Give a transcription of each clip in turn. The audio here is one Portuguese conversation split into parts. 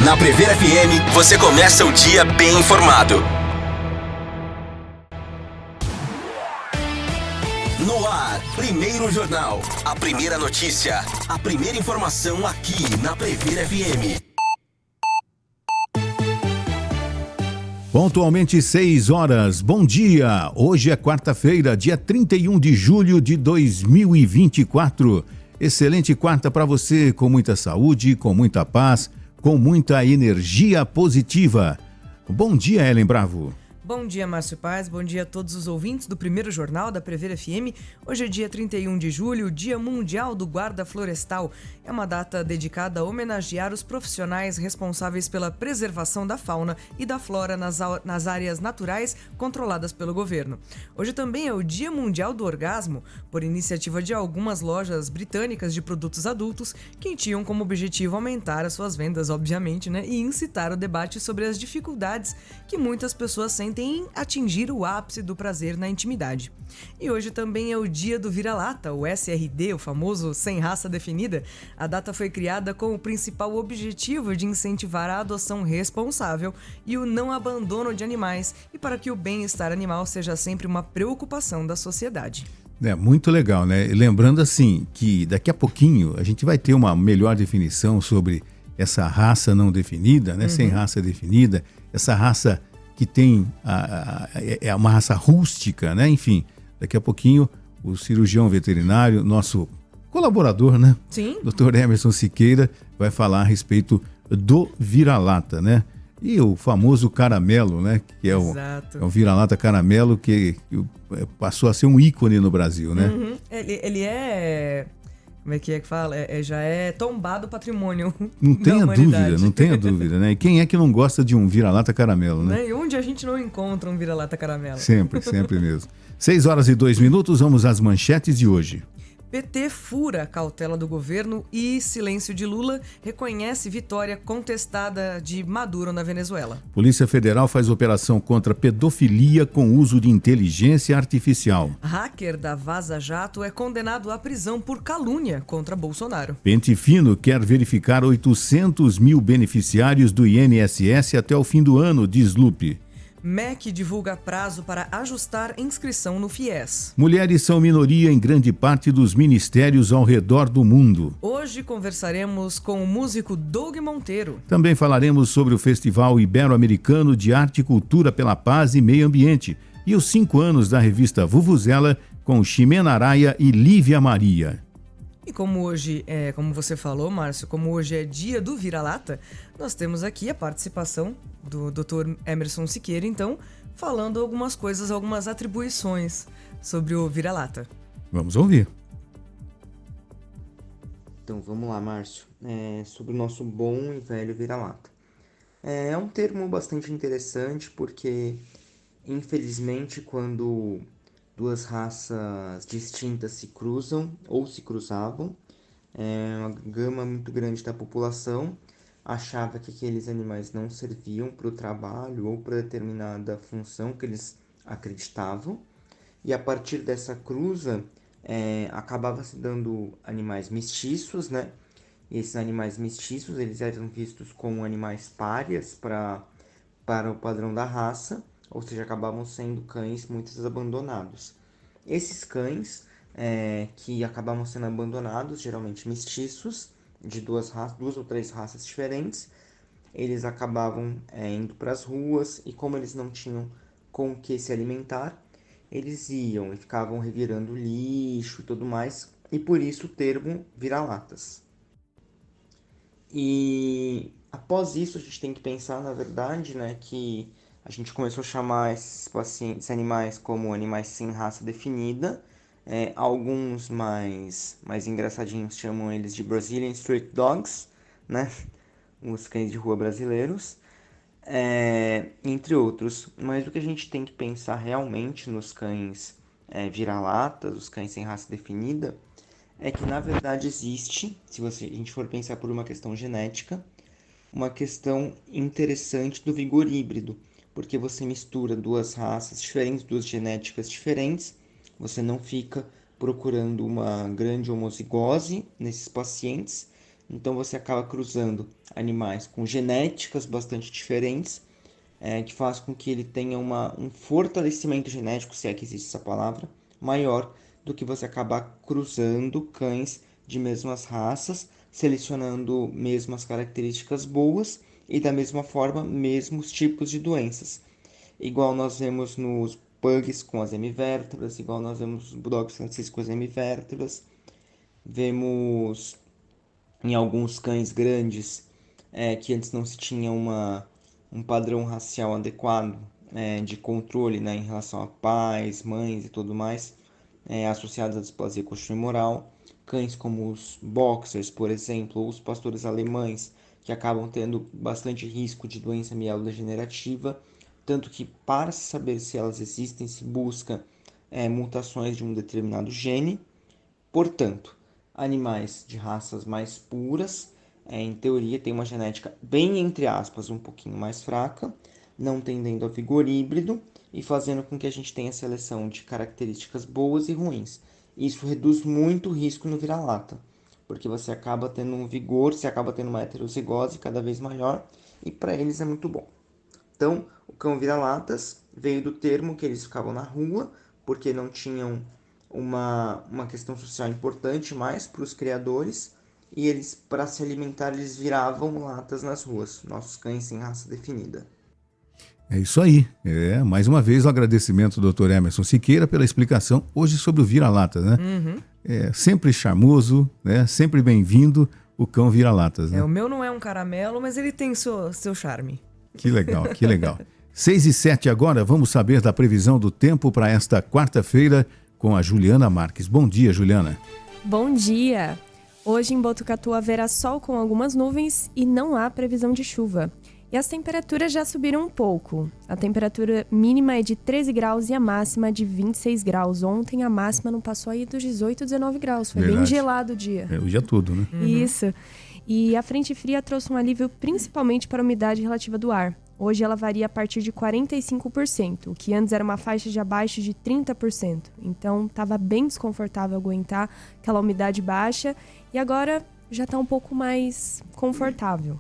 Na Prever FM, você começa o dia bem informado. No ar, Primeiro Jornal. A primeira notícia, a primeira informação aqui na Prever FM. Pontualmente 6 horas, bom dia! Hoje é quarta-feira, dia 31 de julho de 2024. Excelente quarta para você, com muita saúde, com muita paz, com muita energia positiva. Bom dia, Ellen Bravo. Bom dia, Márcio Paz. Bom dia a todos os ouvintes do Primeiro Jornal da Prever FM. Hoje é dia 31 de julho, Dia Mundial do Guarda Florestal. É uma data dedicada a homenagear os profissionais responsáveis pela preservação da fauna e da flora nas áreas naturais controladas pelo governo. Hoje também é o Dia Mundial do Orgasmo, por iniciativa de algumas lojas britânicas de produtos adultos que tinham como objetivo aumentar as suas vendas, obviamente, e incitar o debate sobre as dificuldades que muitas pessoas sentem em atingir o ápice do prazer na intimidade. E hoje também é o dia do vira-lata, o SRD, o famoso sem raça definida. A data foi criada com o principal objetivo de incentivar a adoção responsável e o não abandono de animais, e para que o bem-estar animal seja sempre uma preocupação da sociedade. É muito legal, né? Lembrando assim que daqui a pouquinho a gente vai ter uma melhor definição sobre essa raça não definida, né? Sem raça definida, essa raça que tem é uma raça rústica, né? Enfim, daqui a pouquinho o cirurgião veterinário, nosso colaborador, né? Sim. Dr. Emerson Siqueira, vai falar a respeito do vira-lata, né? E o famoso caramelo, né? Que é o vira-lata caramelo que passou a ser um ícone no Brasil, né? Uhum. Ele é... Como é que fala? Já é tombado patrimônio. Não tenha dúvida, né? E quem é que não gosta de um vira-lata caramelo, né? E onde a gente não encontra um vira-lata caramelo? Sempre mesmo. 6 horas e 2 minutos, vamos às manchetes de hoje. PT fura a cautela do governo e silêncio de Lula reconhece vitória contestada de Maduro na Venezuela. Polícia Federal faz operação contra pedofilia com uso de inteligência artificial. Hacker da Vaza Jato é condenado à prisão por calúnia contra Bolsonaro. Pente Fino quer verificar 800 mil beneficiários do INSS até o fim do ano, diz Lupe. MEC divulga prazo para ajustar inscrição no FIES. Mulheres são minoria em grande parte dos ministérios ao redor do mundo. Hoje conversaremos com o músico Doug Monteiro. Também falaremos sobre o Festival Ibero-Americano de Arte e Cultura pela Paz e Meio Ambiente e os 5 anos da revista Vuvuzela com Ximena Araia e Lívia Maria. E como hoje como você falou, Márcio, como hoje é dia do vira-lata, nós temos aqui a participação do Dr. Emerson Siqueira, então, falando algumas coisas, algumas atribuições sobre o vira-lata. Vamos ouvir. Então, vamos lá, Márcio. Sobre o nosso bom e velho vira-lata. É um termo bastante interessante porque, infelizmente, quando duas raças distintas se cruzam ou se cruzavam, uma gama muito grande da população achava que aqueles animais não serviam para o trabalho ou para determinada função que eles acreditavam, e a partir dessa cruza acabava se dando animais mestiços, né? E esses animais mestiços eles eram vistos como animais párias para o padrão da raça, ou seja, acabavam sendo cães muitos abandonados. Esses cães que acabavam sendo abandonados, geralmente mestiços, de duas ou três raças diferentes, eles acabavam indo para as ruas, e como eles não tinham com o que se alimentar, eles iam e ficavam revirando lixo e tudo mais, e por isso o termo vira-latas. E após isso a gente tem que pensar, na verdade, né, que a gente começou a chamar esses animais como animais sem raça definida. Alguns mais engraçadinhos chamam eles de Brazilian Street Dogs, né? Os cães de rua brasileiros, entre outros. Mas o que a gente tem que pensar realmente nos cães vira-latas, os cães sem raça definida, é que na verdade existe, se a gente for pensar por uma questão genética, uma questão interessante do vigor híbrido, porque você mistura duas raças diferentes, duas genéticas diferentes. Você não fica procurando uma grande homozigose nesses pacientes, Então você acaba cruzando animais com genéticas bastante diferentes, que faz com que ele tenha um fortalecimento genético, se é que existe essa palavra, maior do que você acabar cruzando cães de mesmas raças, selecionando mesmas características boas e da mesma forma mesmos tipos de doenças. Igual nós vemos nos pugs com as hemivértebras, igual nós vemos nos bulldogs franceses com as hemivértebras, vemos em alguns cães grandes que antes não se tinha um padrão racial adequado de controle, né, em relação a pais, mães e tudo mais, associados à displasia coxofemoral. Cães como os boxers, por exemplo, ou os pastores alemães, que acabam tendo bastante risco de doença mielodegenerativa, tanto que para saber se elas existem se busca mutações de um determinado gene. Portanto, animais de raças mais puras, em teoria, tem uma genética bem, entre aspas, um pouquinho mais fraca, não tendendo a vigor híbrido e fazendo com que a gente tenha seleção de características boas e ruins. Isso reduz muito o risco no vira-lata, porque você acaba tendo um vigor, você acaba tendo uma heterozigose cada vez maior e para eles é muito bom. Então, o cão vira-latas veio do termo que eles ficavam na rua, porque não tinham uma questão social importante mais para os criadores, e eles, para se alimentar, eles viravam latas nas ruas, nossos cães sem raça definida. É isso aí. Mais uma vez o agradecimento do Dr. Emerson Siqueira pela explicação hoje sobre o vira-latas, né? Sempre charmoso, né? Sempre bem-vindo o cão vira-latas, né? O meu não é um caramelo, mas ele tem seu charme. Que legal, que legal. 6h07 agora, vamos saber da previsão do tempo para esta quarta-feira com a Juliana Marques. Bom dia, Juliana. Bom dia. Hoje em Botucatu haverá sol com algumas nuvens e não há previsão de chuva. E as temperaturas já subiram um pouco. A temperatura mínima é de 13 graus e a máxima de 26 graus. Ontem a máxima não passou aí dos 18, 19 graus. Foi bem gelado o dia. O dia todo, né? Isso. E a frente fria trouxe um alívio principalmente para a umidade relativa do ar. Hoje ela varia a partir de 45%, o que antes era uma faixa de abaixo de 30%. Então estava bem desconfortável aguentar aquela umidade baixa e agora já está um pouco mais confortável.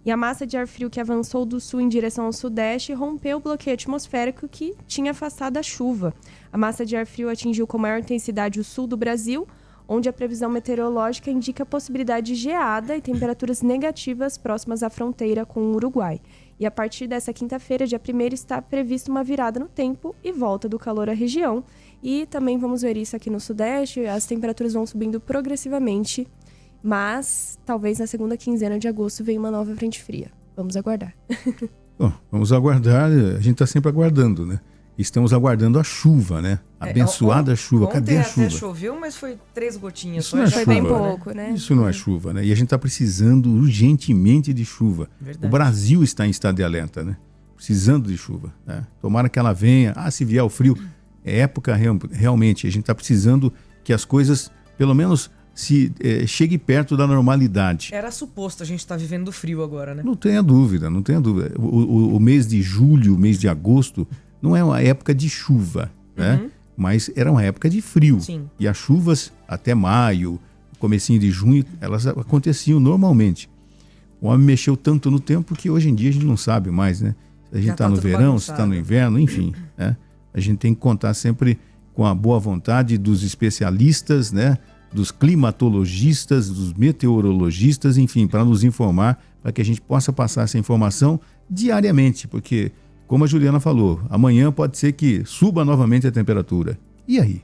E a massa de ar frio que avançou do sul em direção ao sudeste rompeu o bloqueio atmosférico que tinha afastado a chuva. A massa de ar frio atingiu com maior intensidade o sul do Brasil, onde a previsão meteorológica indica a possibilidade de geada e temperaturas negativas próximas à fronteira com o Uruguai. E a partir dessa quinta-feira, dia 1º, está prevista uma virada no tempo e volta do calor à região. E também vamos ver isso aqui no sudeste, as temperaturas vão subindo progressivamente, mas talvez na segunda quinzena de agosto venha uma nova frente fria. Vamos aguardar. Bom, vamos aguardar, a gente está sempre aguardando, né? Estamos aguardando a chuva, né? Abençoada chuva. Cadê a chuva? Até choveu, mas foi 3 gotinhas. Isso não é foi chuva, bem pouco, né? Isso não é chuva, né? E a gente está precisando urgentemente de chuva. Verdade. O Brasil está em estado de alerta, né? Precisando de chuva, né? Tomara que ela venha. Se vier o frio, é época realmente. A gente está precisando que as coisas, pelo menos, chegue perto da normalidade. Era suposto a gente estar vivendo frio agora, né? Não tenha dúvida, não tenha dúvida. O mês de julho, o mês de agosto, não é uma época de chuva, né? Mas era uma época de frio. Sim. E as chuvas até maio, comecinho de junho, elas aconteciam normalmente. O homem mexeu tanto no tempo que hoje em dia a gente não sabe mais, né? Se a gente está no verão, se está no inverno, enfim, né? A gente tem que contar sempre com a boa vontade dos especialistas, né? Dos climatologistas, dos meteorologistas, enfim, para nos informar, para que a gente possa passar essa informação diariamente, porque, como a Juliana falou, amanhã pode ser que suba novamente a temperatura. E aí?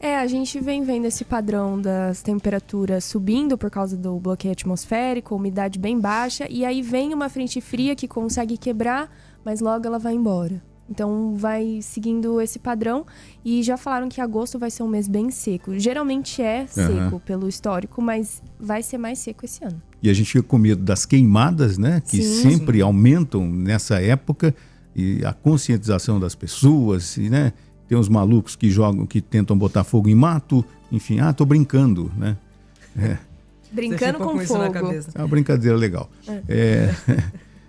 A gente vem vendo esse padrão das temperaturas subindo por causa do bloqueio atmosférico, umidade bem baixa, e aí vem uma frente fria que consegue quebrar, mas logo ela vai embora. Então vai seguindo esse padrão e já falaram que agosto vai ser um mês bem seco. Geralmente é seco pelo histórico, mas vai ser mais seco esse ano. E a gente fica com medo das queimadas, né? Que sempre aumentam nessa época, e a conscientização das pessoas, e, né? Tem uns malucos que tentam botar fogo em mato, enfim, tô brincando, né? Brincando com isso fogo. na cabeça. É uma brincadeira legal.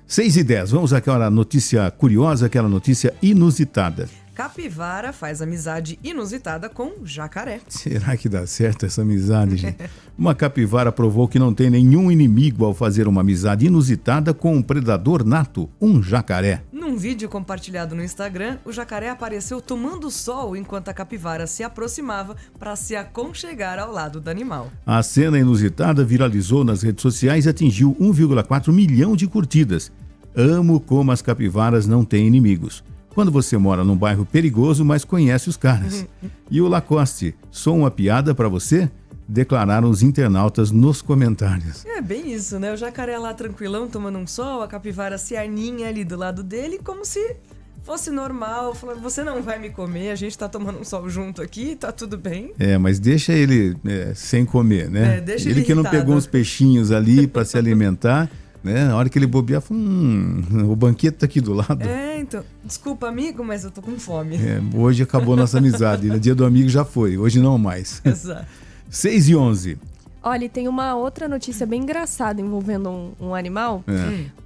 6h10, vamos àquela notícia curiosa, aquela notícia inusitada. Capivara faz amizade inusitada com jacaré. Será que dá certo essa amizade, gente? Uma capivara provou que não tem nenhum inimigo ao fazer uma amizade inusitada com um predador nato, um jacaré. Num vídeo compartilhado no Instagram, o jacaré apareceu tomando sol enquanto a capivara se aproximava para se aconchegar ao lado do animal. A cena inusitada viralizou nas redes sociais e atingiu 1,4 milhão de curtidas. Amo como as capivaras não têm inimigos. Quando você mora num bairro perigoso, mas conhece os caras. E o Lacoste, sou uma piada pra você? Declararam os internautas nos comentários. É bem isso, né? O jacaré lá tranquilão, tomando um sol, a capivara se arninha ali do lado dele, como se fosse normal, falando, você não vai me comer, a gente tá tomando um sol junto aqui, tá tudo bem. Mas deixa ele sem comer, né? Deixa ele que não irritado. Pegou uns peixinhos ali pra se alimentar, né? Na hora que ele bobear, o banquete tá aqui do lado. Então, desculpa amigo, mas eu tô com fome. Hoje acabou nossa amizade, no dia do amigo já foi, hoje não mais. Exato. 6h11. Olha, e tem uma outra notícia bem engraçada envolvendo um animal,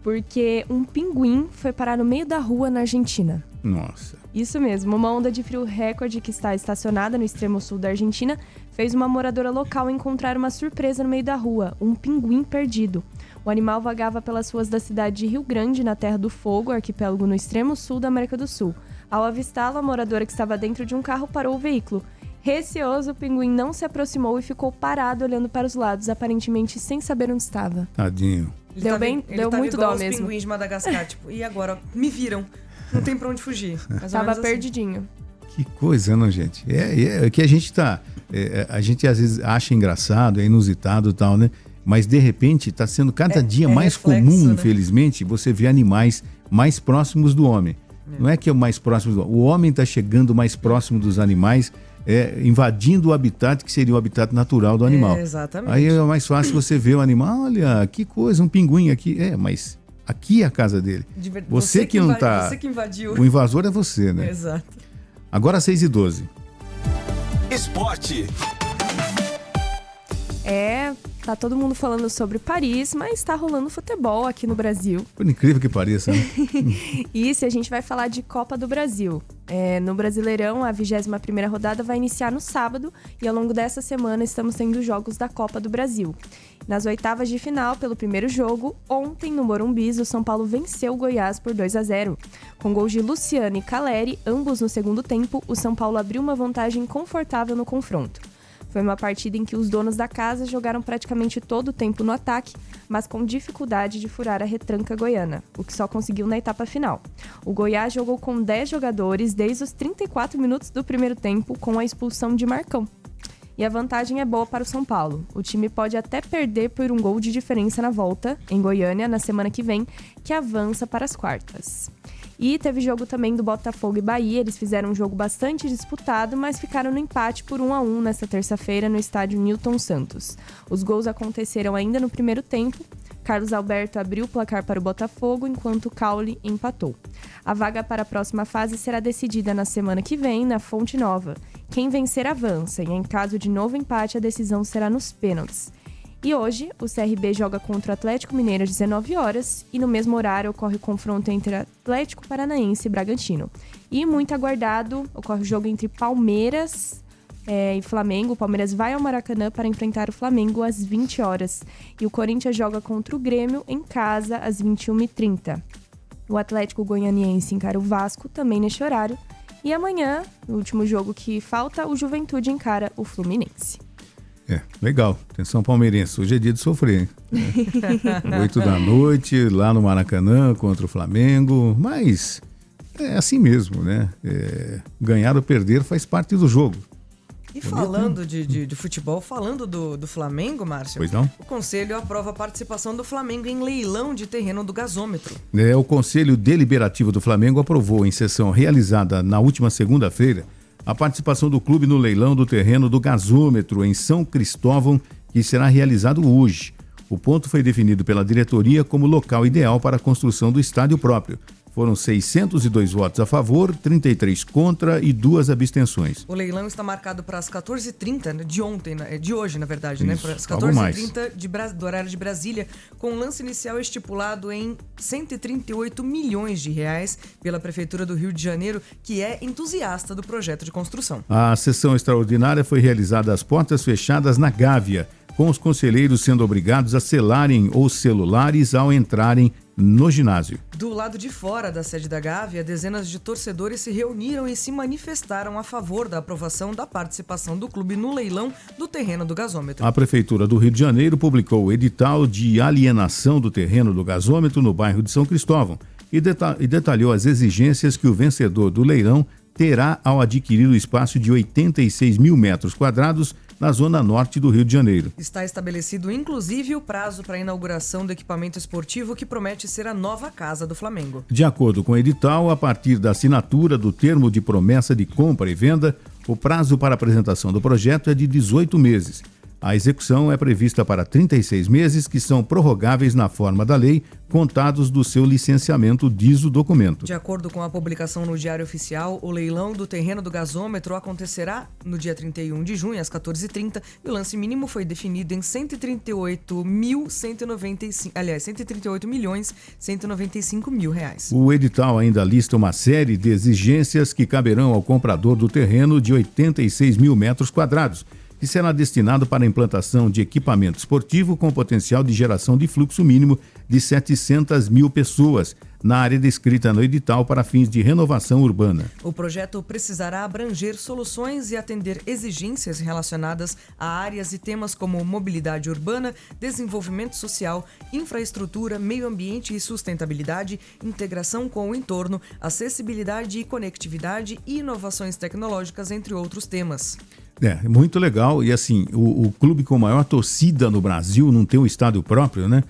porque um pinguim foi parar no meio da rua na Argentina. Nossa. Isso mesmo, uma onda de frio recorde que está estacionada no extremo sul da Argentina fez uma moradora local encontrar uma surpresa no meio da rua, um pinguim perdido. O animal vagava pelas ruas da cidade de Rio Grande, na Terra do Fogo, arquipélago no extremo sul da América do Sul. Ao avistá-lo, a moradora que estava dentro de um carro parou o veículo. Receoso, o pinguim não se aproximou e ficou parado olhando para os lados, aparentemente sem saber onde estava. Tadinho. Deu muito dó mesmo. Os pinguins de Madagascar, tipo, e agora? Me viram. Não tem pra onde fugir. Tava perdidinho. Que coisa, não, gente? É que a gente tá... a gente às vezes acha engraçado, é inusitado e tal, né? Mas de repente está sendo cada dia mais reflexo, comum, né? Infelizmente, você vê animais mais próximos do homem. Não é que é o mais próximo do homem. O homem está chegando mais próximo dos animais, invadindo o habitat que seria o habitat natural do animal. Exatamente. Aí é mais fácil você ver o animal, olha, que coisa, um pinguim aqui. Mas aqui é a casa dele. Você que não está... Você que invadiu. O invasor é você, né? Exato. Agora 6h12. Esporte. Tá todo mundo falando sobre Paris, mas tá rolando futebol aqui no Brasil. Por incrível que pareça, né? Isso, a gente vai falar de Copa do Brasil. No Brasileirão, a 21ª rodada vai iniciar no sábado e ao longo dessa semana estamos tendo jogos da Copa do Brasil. Nas oitavas de final, pelo primeiro jogo, ontem no Morumbi, o São Paulo venceu o Goiás por 2-0. Com gols de Luciano e Caleri, ambos no segundo tempo, o São Paulo abriu uma vantagem confortável no confronto. Foi uma partida em que os donos da casa jogaram praticamente todo o tempo no ataque, mas com dificuldade de furar a retranca goiana, o que só conseguiu na etapa final. O Goiás jogou com 10 jogadores desde os 34 minutos do primeiro tempo, com a expulsão de Marcão. E a vantagem é boa para o São Paulo. O time pode até perder por um gol de diferença na volta, em Goiânia, na semana que vem, que avança para as quartas. E teve jogo também do Botafogo e Bahia, eles fizeram um jogo bastante disputado, mas ficaram no empate por 1-1 nesta terça-feira no estádio Newton Santos. Os gols aconteceram ainda no primeiro tempo. Carlos Alberto abriu o placar para o Botafogo, enquanto Caule empatou. A vaga para a próxima fase será decidida na semana que vem, na Fonte Nova. Quem vencer avança, e em caso de novo empate, a decisão será nos pênaltis. E hoje, o CRB joga contra o Atlético Mineiro às 19 horas e no mesmo horário ocorre o confronto entre Atlético Paranaense e Bragantino. E muito aguardado, ocorre o jogo entre Palmeiras e Flamengo. O Palmeiras vai ao Maracanã para enfrentar o Flamengo às 20 horas. E o Corinthians joga contra o Grêmio em casa às 21h30. O Atlético Goianiense encara o Vasco também neste horário. E amanhã, no último jogo que falta, o Juventude encara o Fluminense. Legal. Atenção palmeirense, hoje é dia de sofrer, hein? 8 da noite, lá no Maracanã, contra o Flamengo, mas é assim mesmo, né? Ganhar ou perder faz parte do jogo. E falando de futebol, falando do Flamengo, Márcio, pois não? O Conselho aprova a participação do Flamengo em leilão de terreno do gasômetro. O Conselho Deliberativo do Flamengo aprovou em sessão realizada na última segunda-feira a participação do clube no leilão do terreno do gasômetro em São Cristóvão, que será realizado hoje. O ponto foi definido pela diretoria como local ideal para a construção do estádio próprio. Foram 602 votos a favor, 33 contra e 2 abstenções. O leilão está marcado para as 14h30, né, de ontem, de hoje, na verdade, né? Isso, Para as algo mais. 14h30 do horário de Brasília, com o lance inicial estipulado em 138 milhões de reais pela Prefeitura do Rio de Janeiro, que é entusiasta do projeto de construção. A sessão extraordinária foi realizada às portas fechadas na Gávea, com os conselheiros sendo obrigados a selarem os celulares ao entrarem no ginásio. Do lado de fora da sede da Gávea, dezenas de torcedores se reuniram e se manifestaram a favor da aprovação da participação do clube no leilão do terreno do gasômetro. A Prefeitura do Rio de Janeiro publicou o edital de alienação do terreno do gasômetro no bairro de São Cristóvão e detalhou as exigências que o vencedor do leilão terá ao adquirir o espaço de 86 mil metros quadrados na zona norte do Rio de Janeiro. Está estabelecido, inclusive, o prazo para a inauguração do equipamento esportivo que promete ser a nova casa do Flamengo. De acordo com o edital, a partir da assinatura do termo de promessa de compra e venda, o prazo para apresentação do projeto é de 18 meses. A execução é prevista para 36 meses, que são prorrogáveis na forma da lei, contados do seu licenciamento, diz o documento. De acordo com a publicação no Diário Oficial, o leilão do terreno do gasômetro acontecerá no dia 31 de junho, às 14h30, e o lance mínimo foi definido em 138 milhões 195 mil reais. O edital ainda lista uma série de exigências que caberão ao comprador do terreno de 86 mil metros quadrados, que será destinado para a implantação de equipamento esportivo com potencial de geração de fluxo mínimo de 700 mil pessoas, na área descrita no edital para fins de renovação urbana. O projeto precisará abranger soluções e atender exigências relacionadas a áreas e temas como mobilidade urbana, desenvolvimento social, infraestrutura, meio ambiente e sustentabilidade, integração com o entorno, acessibilidade e conectividade e inovações tecnológicas, entre outros temas. É, muito legal. E assim, o clube com maior torcida no Brasil não tem um estádio próprio, né?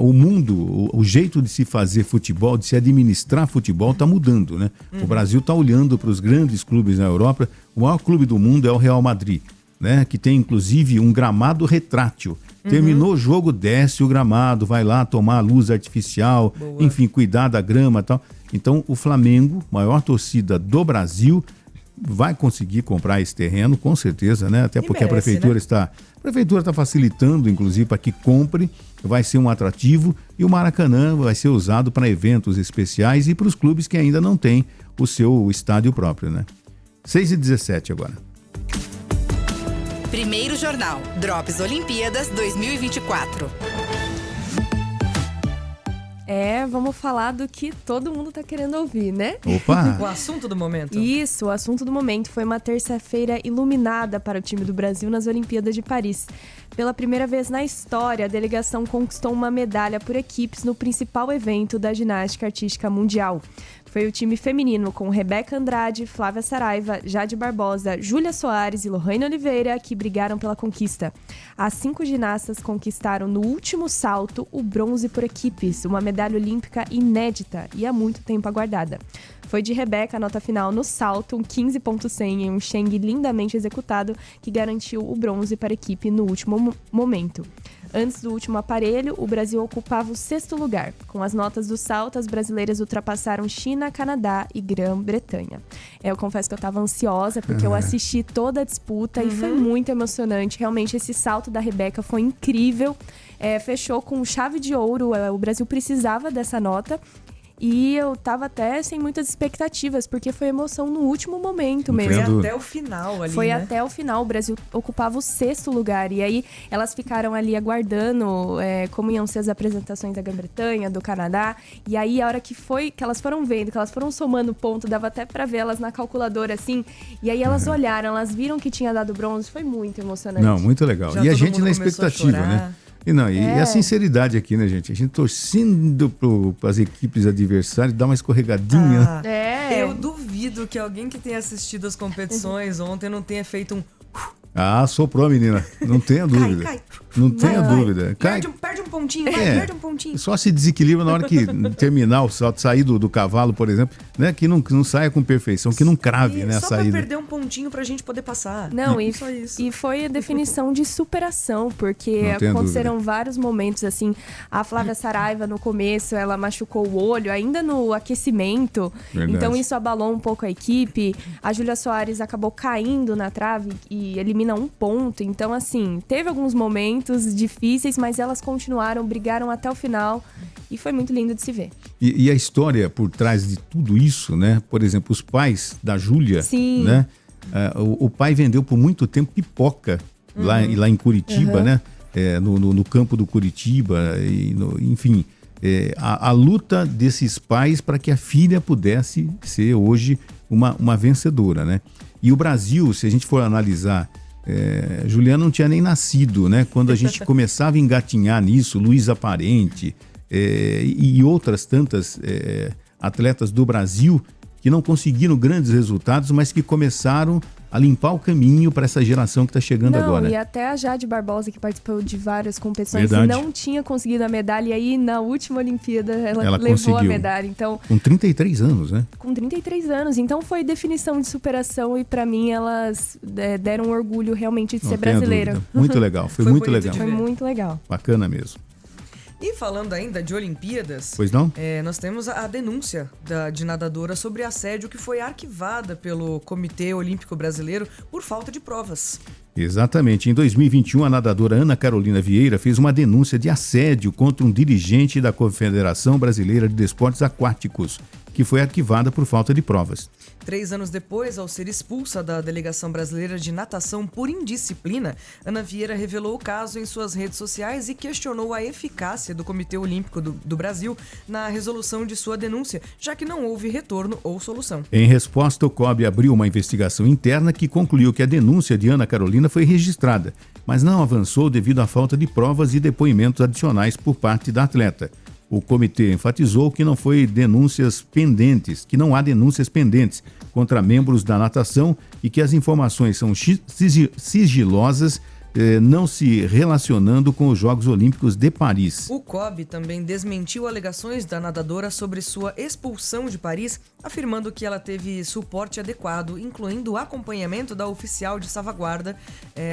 O mundo, o jeito de se fazer futebol, de se administrar futebol está mudando, né? O Brasil está olhando para os grandes clubes na Europa. O maior clube do mundo é o Real Madrid, né? Que tem inclusive um gramado retrátil. Terminou o jogo, desce o gramado, vai lá tomar a luz artificial, enfim, cuidar da grama e tal. Então, o Flamengo, maior torcida do Brasil, vai conseguir comprar esse terreno, com certeza, né? Até porque merece, a prefeitura está facilitando, inclusive, para que compre, vai ser um atrativo, e o Maracanã vai ser usado para eventos especiais e para os clubes que ainda não têm o seu estádio próprio, né? 6h17 agora. Primeiro Jornal, Drops Olimpíadas 2024. Vamos falar do que todo mundo tá querendo ouvir, né? Opa! O assunto do momento. Isso, o assunto do momento foi uma terça-feira iluminada para o time do Brasil nas Olimpíadas de Paris. Pela primeira vez na história, a delegação conquistou uma medalha por equipes no principal evento da ginástica artística mundial. Foi o time feminino com Rebeca Andrade, Flávia Saraiva, Jade Barbosa, Júlia Soares e Lohane Oliveira que brigaram pela conquista. As 5 ginastas conquistaram no último salto o bronze por equipes, uma medalha olímpica inédita e há muito tempo aguardada. Foi de Rebeca a nota final no salto, um 15.100 em um Cheng lindamente executado, que garantiu o bronze para a equipe no último momento. Antes do último aparelho, o Brasil ocupava o 6º lugar. Com as notas do salto, as brasileiras ultrapassaram China, Canadá e Grã-Bretanha. Eu confesso que eu estava ansiosa, porque eu assisti toda a disputa e foi muito emocionante. Realmente, esse salto da Rebeca foi incrível. Fechou com chave de ouro, o Brasil precisava dessa nota. E eu tava até sem muitas expectativas, porque foi emoção no último momento mesmo. Foi até o final ali, Foi até o final, o Brasil ocupava o 6º lugar. E aí elas ficaram ali aguardando como iam ser as apresentações da Grã-Bretanha, do Canadá. E aí a hora que elas foram vendo, que elas foram somando ponto, dava até pra ver elas na calculadora assim. E aí elas olharam, elas viram que tinha dado bronze, foi muito emocionante. Não, muito legal. Já e a todo gente mundo na começou a expectativa, chorar. né? E a sinceridade aqui, né, gente? A gente torcendo para as equipes adversárias dar uma escorregadinha. Eu duvido que alguém que tenha assistido as competições ontem não tenha feito um Ah, soprou, menina. Não tenha dúvida. Cai. Não tenha dúvida. Cai. Perde um pontinho, perde um pontinho. Só se desequilibra na hora que terminar o salto, sair do cavalo, por exemplo, né? Que não saia com perfeição, que não crave, né? A só saída. Pra perder um pontinho pra gente poder passar. Não, Só isso. E foi a definição de superação, porque Não tenha aconteceram dúvida. vários momentos, assim, a Flávia Saraiva no começo, ela machucou o olho, ainda no aquecimento, Verdade. então isso abalou um pouco a equipe, a Júlia Soares acabou caindo na trave e elimina um ponto, então assim, teve alguns momentos difíceis, mas elas continuaram, brigaram até o final e foi muito lindo de se ver. E a história por trás de tudo isso, né? Por exemplo, os pais da Júlia, Sim. né? O pai vendeu por muito tempo pipoca lá em Curitiba, né? No campo do Curitiba, enfim. A luta desses pais para que a filha pudesse ser hoje uma vencedora, né? E o Brasil, se a gente for analisar, Juliana não tinha nem nascido, né? Quando a gente começava a engatinhar nisso, Luísa Parente e outras tantas atletas do Brasil que não conseguiram grandes resultados, mas que começaram a limpar o caminho para essa geração que está chegando agora. E até a Jade Barbosa, que participou de várias competições, Verdade. não tinha conseguido a medalha, e aí na última Olimpíada ela levou conseguiu. a medalha. Então, Com 33 anos, né? com 33 anos. Então foi definição de superação e pra mim elas deram orgulho realmente de Não ser tenha brasileira. dúvida. Muito legal, foi Foi muito bonito legal. de Foi ver. muito legal. Bacana mesmo. E falando ainda de Olimpíadas, Pois não? nós temos a denúncia de nadadora sobre assédio que foi arquivada pelo Comitê Olímpico Brasileiro por falta de provas. Exatamente. Em 2021, a nadadora Ana Carolina Vieira fez uma denúncia de assédio contra um dirigente da Confederação Brasileira de Desportos Aquáticos, que foi arquivada por falta de provas. 3 anos depois, ao ser expulsa da Delegação Brasileira de Natação por indisciplina, Ana Vieira revelou o caso em suas redes sociais e questionou a eficácia do Comitê Olímpico do Brasil na resolução de sua denúncia, já que não houve retorno ou solução. Em resposta, o COB abriu uma investigação interna que concluiu que a denúncia de Ana Carolina foi registrada, mas não avançou devido à falta de provas e depoimentos adicionais por parte da atleta. O comitê enfatizou que não há denúncias pendentes contra membros da natação e que as informações são sigilosas, não se relacionando com os Jogos Olímpicos de Paris. O COB também desmentiu alegações da nadadora sobre sua expulsão de Paris, afirmando que ela teve suporte adequado, incluindo o acompanhamento da oficial de salvaguarda,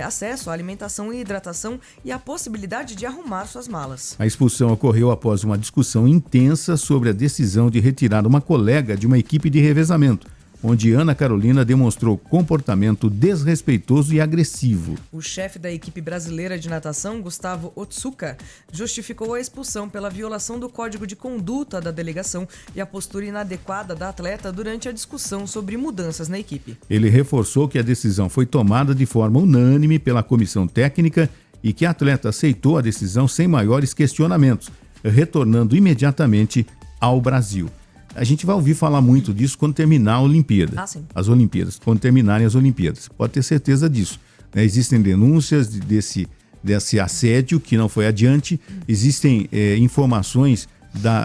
acesso à alimentação e hidratação e a possibilidade de arrumar suas malas. A expulsão ocorreu após uma discussão intensa sobre a decisão de retirar uma colega de uma equipe de revezamento, onde Ana Carolina demonstrou comportamento desrespeitoso e agressivo. O chefe da equipe brasileira de natação, Gustavo Otsuka, justificou a expulsão pela violação do código de conduta da delegação e a postura inadequada da atleta durante a discussão sobre mudanças na equipe. Ele reforçou que a decisão foi tomada de forma unânime pela comissão técnica e que a atleta aceitou a decisão sem maiores questionamentos, retornando imediatamente ao Brasil. A gente vai ouvir falar muito disso quando terminar a Olimpíada. Sim. As Olimpíadas, quando terminarem as Olimpíadas. Pode ter certeza disso. Existem denúncias desse assédio que não foi adiante. Existem informações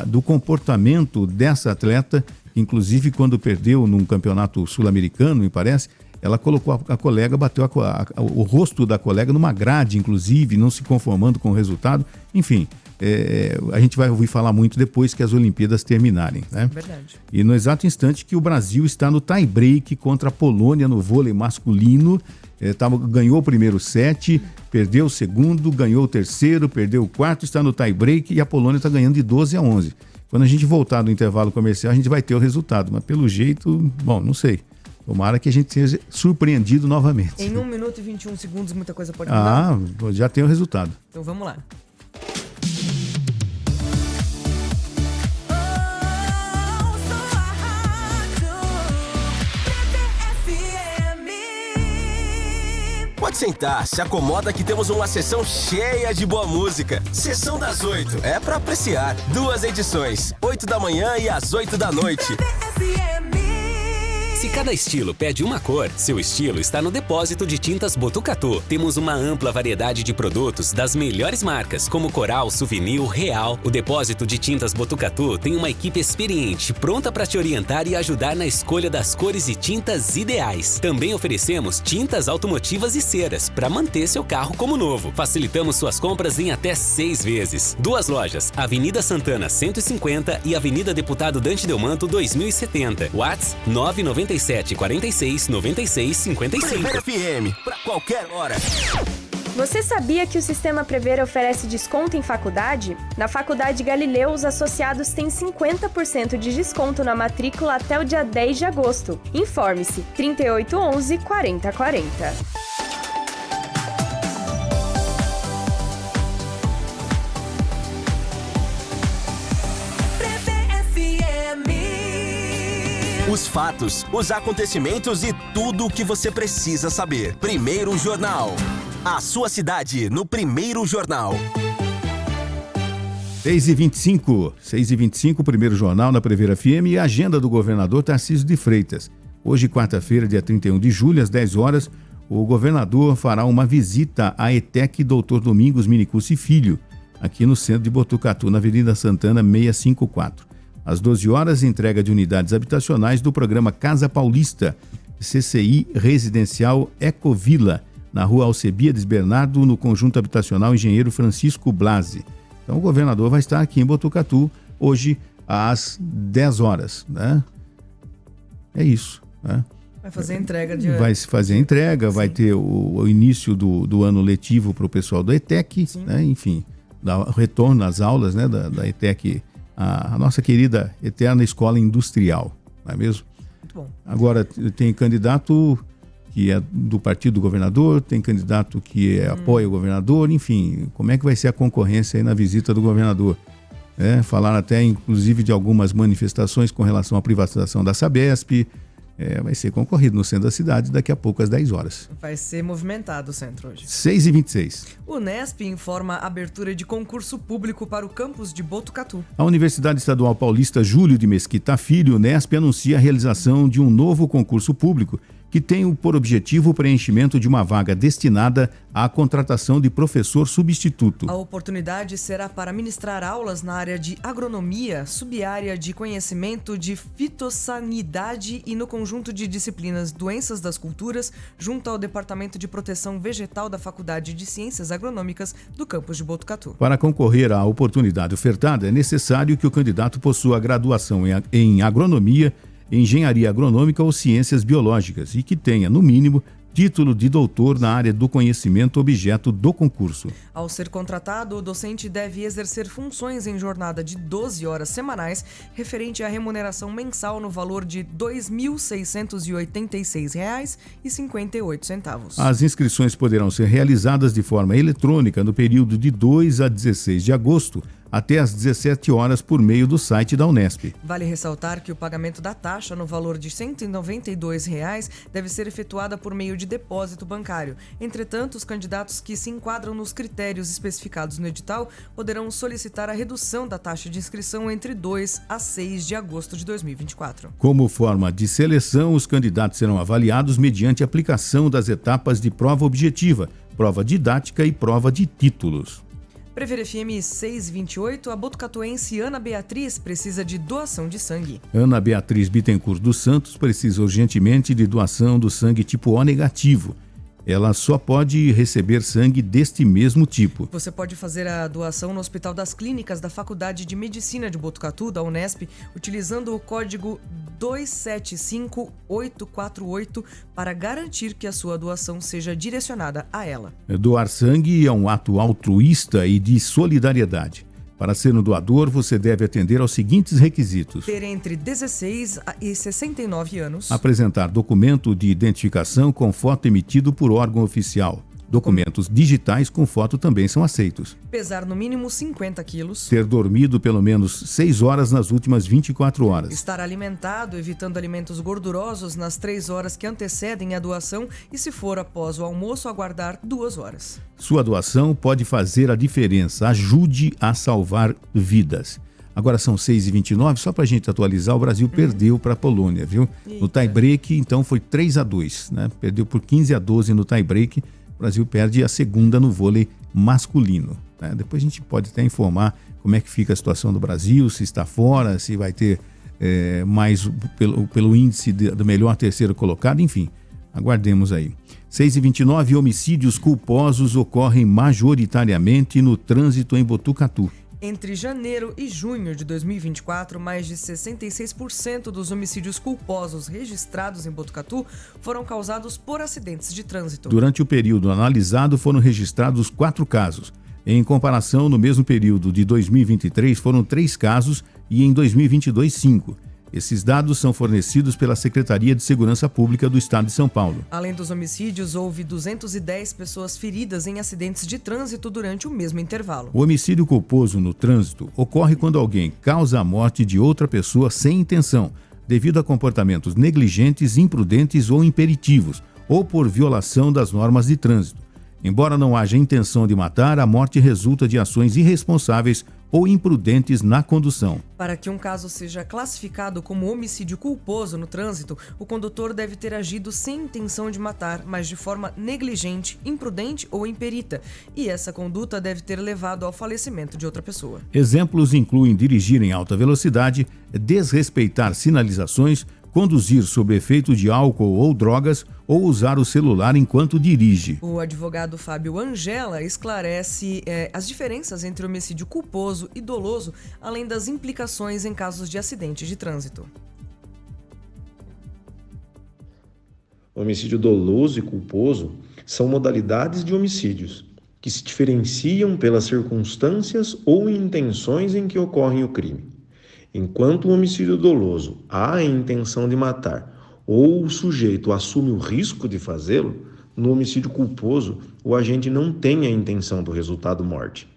do comportamento dessa atleta, inclusive quando perdeu num campeonato sul-americano, me parece, ela colocou a colega, bateu o rosto da colega numa grade, inclusive, não se conformando com o resultado. Enfim, a gente vai ouvir falar muito depois que as Olimpíadas terminarem, né? Verdade. E no exato instante que o Brasil está no tie-break contra a Polônia no vôlei masculino, ganhou o primeiro set, perdeu o segundo, ganhou o terceiro, perdeu o quarto, está no tie-break e a Polônia está ganhando de 12-11. Quando a gente voltar do intervalo comercial, a gente vai ter o resultado, mas pelo jeito, bom, não sei. Tomara que a gente seja surpreendido novamente. Em 1 minuto e 21 segundos, muita coisa pode mudar. Já tem o resultado. Então vamos lá. Pode sentar, se acomoda que temos uma sessão cheia de boa música. Sessão das 8, é pra apreciar. 2 edições, 8 da manhã e às 8 da noite. Se cada estilo pede uma cor, seu estilo está no depósito de tintas Botucatu. Temos uma ampla variedade de produtos das melhores marcas, como Coral, Souvenir, Real. O depósito de tintas Botucatu tem uma equipe experiente, pronta para te orientar e ajudar na escolha das cores e tintas ideais. Também oferecemos tintas automotivas e ceras, para manter seu carro como novo. Facilitamos suas compras em até 6 vezes. 2 lojas, Avenida Santana 150 e Avenida Deputado Dante Delmanto 2070. Whats 997 46 96 55. Prevere FM, pra qualquer hora. Você sabia que o Sistema Prever oferece desconto em faculdade? Na Faculdade Galileu, os associados têm 50% de desconto na matrícula até o dia 10 de agosto. Informe-se 3811 4040. Os fatos, os acontecimentos e tudo o que você precisa saber. Primeiro Jornal. A sua cidade no Primeiro Jornal. 6h25, Primeiro Jornal na Prevere FM e a agenda do governador Tarcísio de Freitas. Hoje, quarta-feira, dia 31 de julho, às 10 horas, o governador fará uma visita à ETEC Dr. Domingos Minicucci Filho, aqui no centro de Botucatu, na Avenida Santana 654. Às 12 horas, entrega de unidades habitacionais do programa Casa Paulista, CCI Residencial Ecovila, na rua Alcebiades Bernardo, no conjunto habitacional Engenheiro Francisco Blasi. Então, o governador vai estar aqui em Botucatu, hoje, às 10 horas, né? É isso, né? Vai fazer a entrega Vai se fazer a entrega, sim. Vai ter o início do ano letivo para o pessoal da ETEC, né? Enfim, retorno às aulas, né? da ETEC, a nossa querida eterna escola industrial, não é mesmo? Muito bom. Agora, tem candidato que é do partido do governador, tem candidato que apoia o governador, enfim, como é que vai ser a concorrência aí na visita do governador? Falaram até, inclusive, de algumas manifestações com relação à privatização da Sabesp. Vai ser concorrido no centro da cidade daqui a pouco às 10 horas. Vai ser movimentado o centro hoje. 6h26. O Unesp informa a abertura de concurso público para o campus de Botucatu. A Universidade Estadual Paulista Júlio de Mesquita Filho, Unesp, anuncia a realização de um novo concurso público que tem por objetivo o preenchimento de uma vaga destinada à contratação de professor substituto. A oportunidade será para ministrar aulas na área de agronomia, subárea de conhecimento de fitossanidade e no conjunto de disciplinas doenças das culturas, junto ao Departamento de Proteção Vegetal da Faculdade de Ciências Agronômicas do campus de Botucatu. Para concorrer à oportunidade ofertada, é necessário que o candidato possua graduação em agronomia, engenharia agronômica ou ciências biológicas e que tenha, no mínimo, título de doutor na área do conhecimento objeto do concurso. Ao ser contratado, o docente deve exercer funções em jornada de 12 horas semanais, referente à remuneração mensal no valor de R$ 2.686,58. As inscrições poderão ser realizadas de forma eletrônica no período de 2 a 16 de agosto, até às 17 horas por meio do site da Unesp. Vale ressaltar que o pagamento da taxa no valor de R$ 192 deve ser efetuada por meio de depósito bancário. Entretanto, os candidatos que se enquadram nos critérios especificados no edital poderão solicitar a redução da taxa de inscrição entre 2 a 6 de agosto de 2024. Como forma de seleção, os candidatos serão avaliados mediante a aplicação das etapas de prova objetiva, prova didática e prova de títulos. Prevere FM 628, a botucatuense Ana Beatriz precisa de doação de sangue. Ana Beatriz Bittencourt dos Santos precisa urgentemente de doação do sangue tipo O negativo. Ela só pode receber sangue deste mesmo tipo. Você pode fazer a doação no Hospital das Clínicas da Faculdade de Medicina de Botucatu, da Unesp, utilizando o código 275848 para garantir que a sua doação seja direcionada a ela. Doar sangue é um ato altruísta e de solidariedade. Para ser um doador, você deve atender aos seguintes requisitos: ter entre 16 e 69 anos. Apresentar documento de identificação com foto emitido por órgão oficial. Documentos digitais com foto também são aceitos. Pesar no mínimo 50 quilos. Ter dormido pelo menos 6 horas nas últimas 24 horas. Estar alimentado, evitando alimentos gordurosos nas 3 horas que antecedem a doação e, se for após o almoço, aguardar 2 horas. Sua doação pode fazer a diferença. Ajude a salvar vidas. Agora são 6h29, só para a gente atualizar, o Brasil perdeu para a Polônia, viu? No tie-break, então, foi 3-2, né? Perdeu por 15-12 no tie-break. O Brasil perde a segunda no vôlei masculino, né? Depois a gente pode até informar como é que fica a situação do Brasil, se está fora, se vai ter mais pelo índice do melhor terceiro colocado, enfim, aguardemos aí. 6h29, homicídios culposos ocorrem majoritariamente no trânsito em Botucatu. Entre janeiro e junho de 2024, mais de 66% dos homicídios culposos registrados em Botucatu foram causados por acidentes de trânsito. Durante o período analisado, foram registrados 4 casos. Em comparação, no mesmo período de 2023, foram 3 casos e em 2022, 5. Esses dados são fornecidos pela Secretaria de Segurança Pública do Estado de São Paulo. Além dos homicídios, houve 210 pessoas feridas em acidentes de trânsito durante o mesmo intervalo. O homicídio culposo no trânsito ocorre quando alguém causa a morte de outra pessoa sem intenção, devido a comportamentos negligentes, imprudentes ou imperativos, ou por violação das normas de trânsito. Embora não haja intenção de matar, a morte resulta de ações irresponsáveis ou imprudentes na condução. Para que um caso seja classificado como homicídio culposo no trânsito, o condutor deve ter agido sem intenção de matar, mas de forma negligente, imprudente ou imperita, e essa conduta deve ter levado ao falecimento de outra pessoa. Exemplos incluem dirigir em alta velocidade, desrespeitar sinalizações, conduzir sob efeito de álcool ou drogas ou usar o celular enquanto dirige. O advogado Fábio Angela esclarece as diferenças entre homicídio culposo e doloso, além das implicações em casos de acidente de trânsito. Homicídio doloso e culposo são modalidades de homicídios que se diferenciam pelas circunstâncias ou intenções em que ocorre o crime. Enquanto o homicídio doloso há a intenção de matar ou o sujeito assume o risco de fazê-lo, no homicídio culposo o agente não tem a intenção do resultado morte.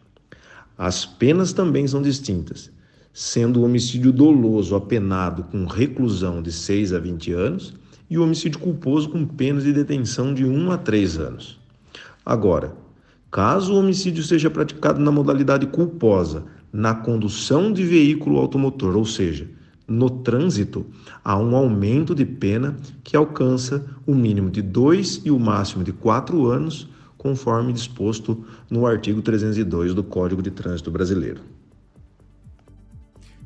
As penas também são distintas, sendo o homicídio doloso apenado com reclusão de 6 a 20 anos e o homicídio culposo com penas de detenção de 1 a 3 anos. Agora, caso o homicídio seja praticado na modalidade culposa, na condução de veículo automotor, ou seja, no trânsito, há um aumento de pena que alcança o mínimo de 2 e o máximo de 4 anos, conforme disposto no artigo 302 do Código de Trânsito Brasileiro.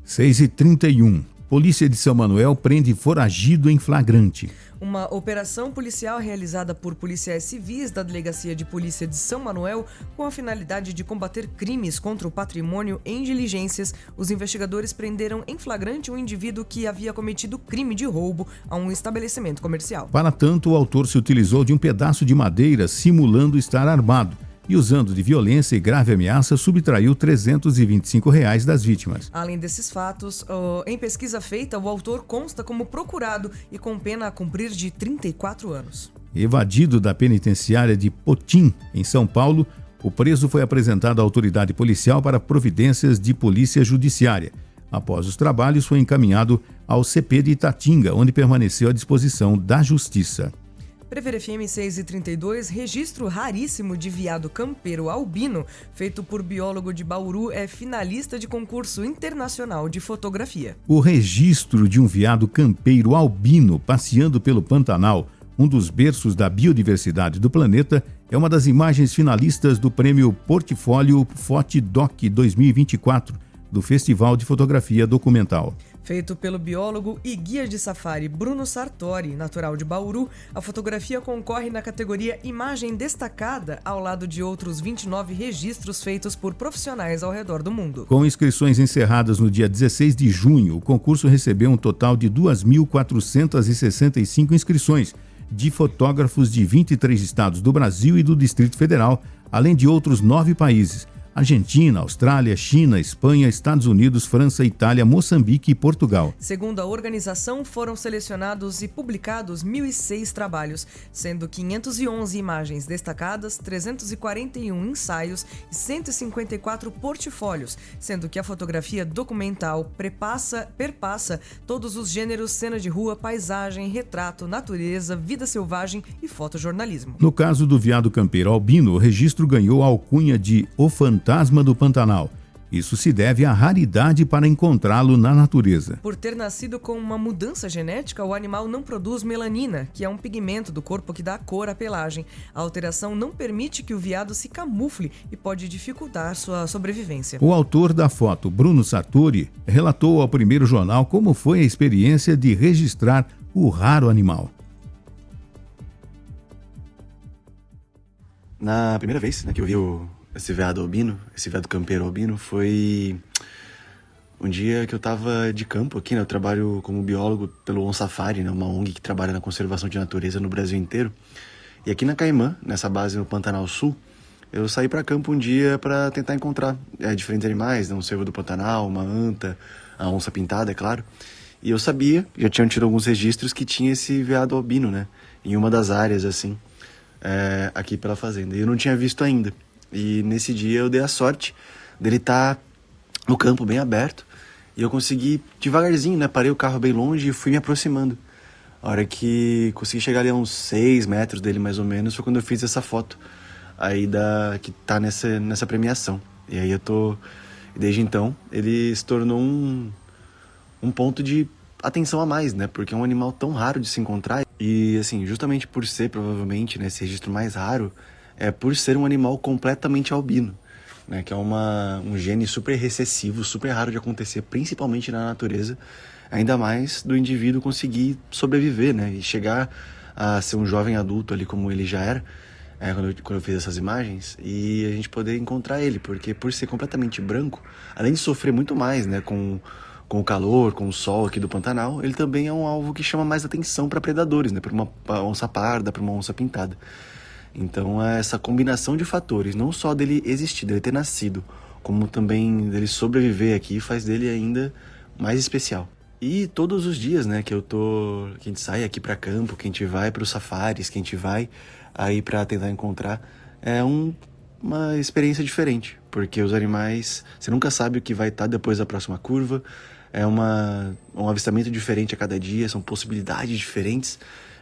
6h31. Polícia de São Manuel prende foragido em flagrante. Uma operação policial realizada por policiais civis da Delegacia de Polícia de São Manuel com a finalidade de combater crimes contra o patrimônio em diligências. Os investigadores prenderam em flagrante um indivíduo que havia cometido crime de roubo a um estabelecimento comercial. Para tanto, o autor se utilizou de um pedaço de madeira simulando estar armado e, usando de violência e grave ameaça, subtraiu R$ 325 das vítimas. Além desses fatos, em pesquisa feita, o autor consta como procurado e com pena a cumprir de 34 anos. Evadido da penitenciária de Potim, em São Paulo, o preso foi apresentado à autoridade policial para providências de polícia judiciária. Após os trabalhos, foi encaminhado ao CP de Itatinga, onde permaneceu à disposição da Justiça. Prever FM 6h32, registro raríssimo de veado campeiro albino, feito por biólogo de Bauru, é finalista de concurso internacional de fotografia. O registro de um veado campeiro albino passeando pelo Pantanal, um dos berços da biodiversidade do planeta, é uma das imagens finalistas do prêmio Portfólio Fotidoc 2024, do Festival de Fotografia Documental. Feito pelo biólogo e guia de safari Bruno Sartori, natural de Bauru, a fotografia concorre na categoria Imagem Destacada, ao lado de outros 29 registros feitos por profissionais ao redor do mundo. Com inscrições encerradas no dia 16 de junho, o concurso recebeu um total de 2.465 inscrições de fotógrafos de 23 estados do Brasil e do Distrito Federal, além de outros 9 países: Argentina, Austrália, China, Espanha, Estados Unidos, França, Itália, Moçambique e Portugal. Segundo a organização, foram selecionados e publicados 1.006 trabalhos, sendo 511 imagens destacadas, 341 ensaios e 154 portfólios, sendo que a fotografia documental perpassa todos os gêneros: cena de rua, paisagem, retrato, natureza, vida selvagem e fotojornalismo. No caso do veado campeiro albino, o registro ganhou a alcunha de O Fantasma do Pantanal. Isso se deve à raridade para encontrá-lo na natureza. Por ter nascido com uma mudança genética, o animal não produz melanina, que é um pigmento do corpo que dá cor à pelagem. A alteração não permite que o veado se camufle e pode dificultar sua sobrevivência. O autor da foto, Bruno Sartori, relatou ao Primeiro Jornal como foi a experiência de registrar o raro animal. Na primeira vez, que eu vi esse veado albino, esse veado campeiro albino, foi um dia que eu tava de campo aqui, eu trabalho como biólogo pelo On Safari, uma ONG que trabalha na conservação de natureza no Brasil inteiro. E aqui na Caimã, nessa base no Pantanal Sul, eu saí para campo um dia para tentar encontrar diferentes animais, um cervo do Pantanal, uma anta, a onça pintada, é claro. E eu sabia, já tinham tido alguns registros que tinha esse veado albino, em uma das áreas, assim, aqui pela fazenda. E eu não tinha visto ainda. E nesse dia eu dei a sorte dele estar no campo bem aberto e eu consegui devagarzinho, parei o carro bem longe e fui me aproximando. A hora que consegui chegar ali a uns 6 metros dele mais ou menos foi quando eu fiz essa foto aí que tá nessa premiação. E aí desde então ele se tornou um ponto de atenção a mais, porque é um animal tão raro de se encontrar. E assim, justamente por ser provavelmente esse registro mais raro, por ser um animal completamente albino, que é um gene super recessivo, super raro de acontecer, principalmente na natureza, ainda mais do indivíduo conseguir sobreviver, e chegar a ser um jovem adulto ali como ele já era, quando eu fiz essas imagens, e a gente poder encontrar ele, porque por ser completamente branco, além de sofrer muito mais, com o calor, com o sol aqui do Pantanal, ele também é um alvo que chama mais atenção para predadores, para uma onça parda, para uma onça pintada. Então essa combinação de fatores, não só dele existir, dele ter nascido, como também dele sobreviver aqui, faz dele ainda mais especial. E todos os dias, que a gente sai aqui para campo, que a gente vai para os safaris, que a gente vai aí para tentar encontrar, é uma experiência diferente, porque os animais, você nunca sabe o que vai estar depois da próxima curva, é um avistamento diferente a cada dia, são possibilidades diferentes.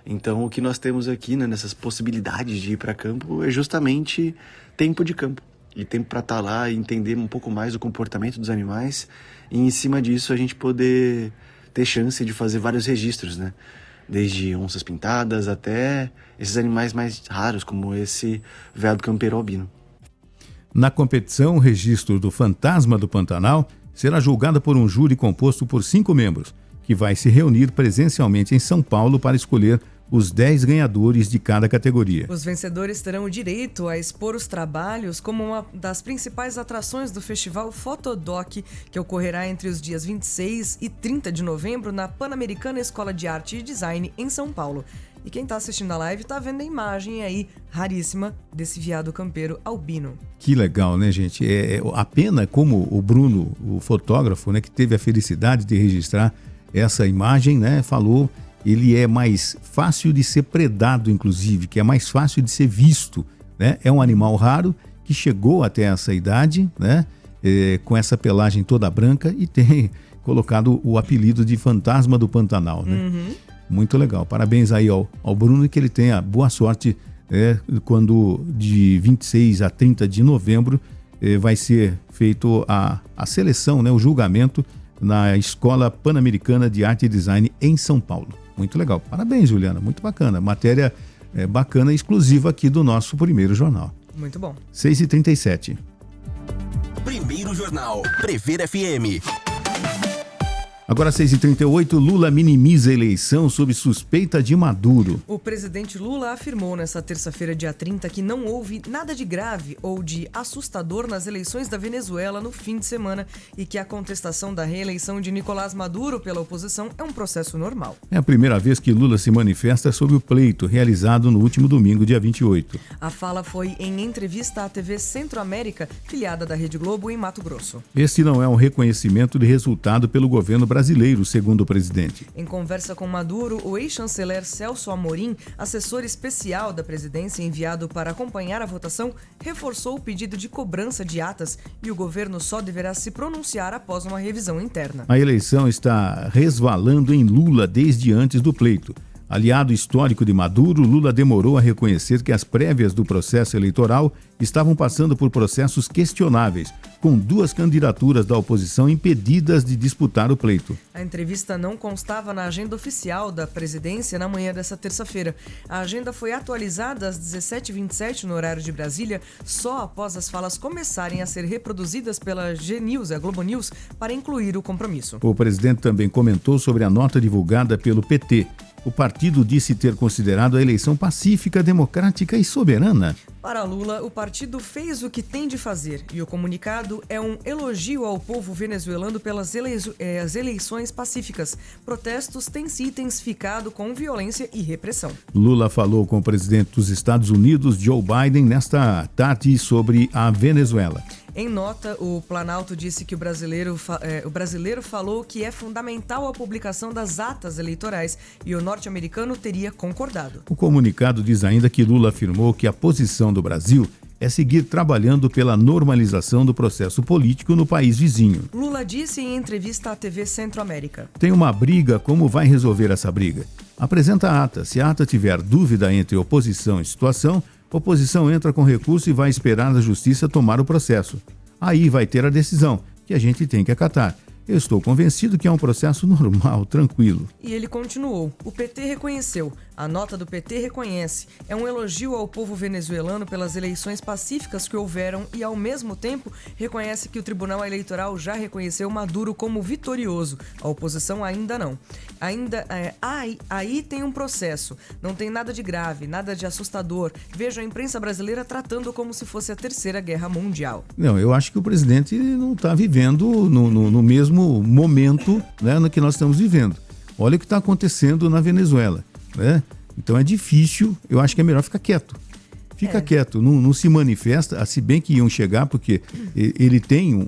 Então, o que nós temos aqui, nessas possibilidades de ir para campo, é justamente tempo de campo. E tempo para estar lá e entender um pouco mais o comportamento dos animais. E, em cima disso, a gente poder ter chance de fazer vários registros, Desde onças pintadas até esses animais mais raros, como esse veado campeiro albino. Na competição, o registro do Fantasma do Pantanal será julgado por um júri composto por 5 membros, que vai se reunir presencialmente em São Paulo para escolher os 10 ganhadores de cada categoria. Os vencedores terão o direito a expor os trabalhos como uma das principais atrações do festival Fotodoc, que ocorrerá entre os dias 26 e 30 de novembro na Pan-Americana Escola de Arte e Design em São Paulo. E quem está assistindo a live está vendo a imagem aí raríssima desse veado campeiro albino. Que legal, gente? A pena como o Bruno, o fotógrafo, que teve a felicidade de registrar essa imagem, falou, ele é mais fácil de ser predado, inclusive, que é mais fácil de ser visto, É um animal raro que chegou até essa idade, com essa pelagem toda branca e tem colocado o apelido de Fantasma do Pantanal, Uhum. Muito legal. Parabéns aí ao Bruno e que ele tenha boa sorte quando de 26 a 30 de novembro vai ser feito a seleção, o julgamento na Escola Pan-Americana de Arte e Design em São Paulo. Muito legal. Parabéns, Juliana. Muito bacana. Matéria bacana, exclusiva aqui do nosso Primeiro Jornal. Muito bom. 6h37. Primeiro Jornal. Prever FM. Agora 6h38, Lula minimiza a eleição sob suspeita de Maduro. O presidente Lula afirmou nesta terça-feira, dia 30, que não houve nada de grave ou de assustador nas eleições da Venezuela no fim de semana e que a contestação da reeleição de Nicolás Maduro pela oposição é um processo normal. É a primeira vez que Lula se manifesta sobre o pleito realizado no último domingo, dia 28. A fala foi em entrevista à TV Centro-América, filiada da Rede Globo em Mato Grosso. Este não é um reconhecimento de resultado pelo governo brasileiro, segundo o presidente. Em conversa com Maduro, o ex-chanceler Celso Amorim, assessor especial da presidência enviado para acompanhar a votação, reforçou o pedido de cobrança de atas e o governo só deverá se pronunciar após uma revisão interna. A eleição está resvalando em Lula desde antes do pleito. Aliado histórico de Maduro, Lula demorou a reconhecer que as prévias do processo eleitoral estavam passando por processos questionáveis, com 2 candidaturas da oposição impedidas de disputar o pleito. A entrevista não constava na agenda oficial da presidência na manhã dessa terça-feira. A agenda foi atualizada às 17h27 no horário de Brasília, só após as falas começarem a ser reproduzidas pela G-News, a Globo News, para incluir o compromisso. O presidente também comentou sobre a nota divulgada pelo PT. O partido disse ter considerado a eleição pacífica, democrática e soberana. Para Lula, o partido fez o que tem de fazer e o comunicado é um elogio ao povo venezuelano pelas eleições pacíficas. Protestos têm se intensificado com violência e repressão. Lula falou com o presidente dos Estados Unidos, Joe Biden, nesta tarde sobre a Venezuela. Em nota, o Planalto disse que o brasileiro falou que é fundamental a publicação das atas eleitorais e o norte-americano teria concordado. O comunicado diz ainda que Lula afirmou que a posição do Brasil é seguir trabalhando pela normalização do processo político no país vizinho. Lula disse em entrevista à TV Centro-América: Tem uma briga, como vai resolver essa briga? Apresenta a ata. Se a ata tiver dúvida entre oposição e situação, a oposição entra com recurso e vai esperar a justiça tomar o processo. Aí vai ter a decisão, que a gente tem que acatar. Eu estou convencido que é um processo normal, tranquilo. E ele continuou. O PT reconheceu. A nota do PT reconhece. É um elogio ao povo venezuelano pelas eleições pacíficas que houveram e, ao mesmo tempo, reconhece que o Tribunal Eleitoral já reconheceu Maduro como vitorioso. A oposição ainda não. Aí tem um processo. Não tem nada de grave, nada de assustador. Vejo a imprensa brasileira tratando como se fosse a Terceira Guerra Mundial. Não, eu acho que o presidente não está vivendo no mesmo momento, né, no que nós estamos vivendo. Olha o que está acontecendo na Venezuela, né? Então é difícil, eu acho que é melhor ficar quieto. Fica quieto, não se manifesta, se bem que iam chegar, porque ele tem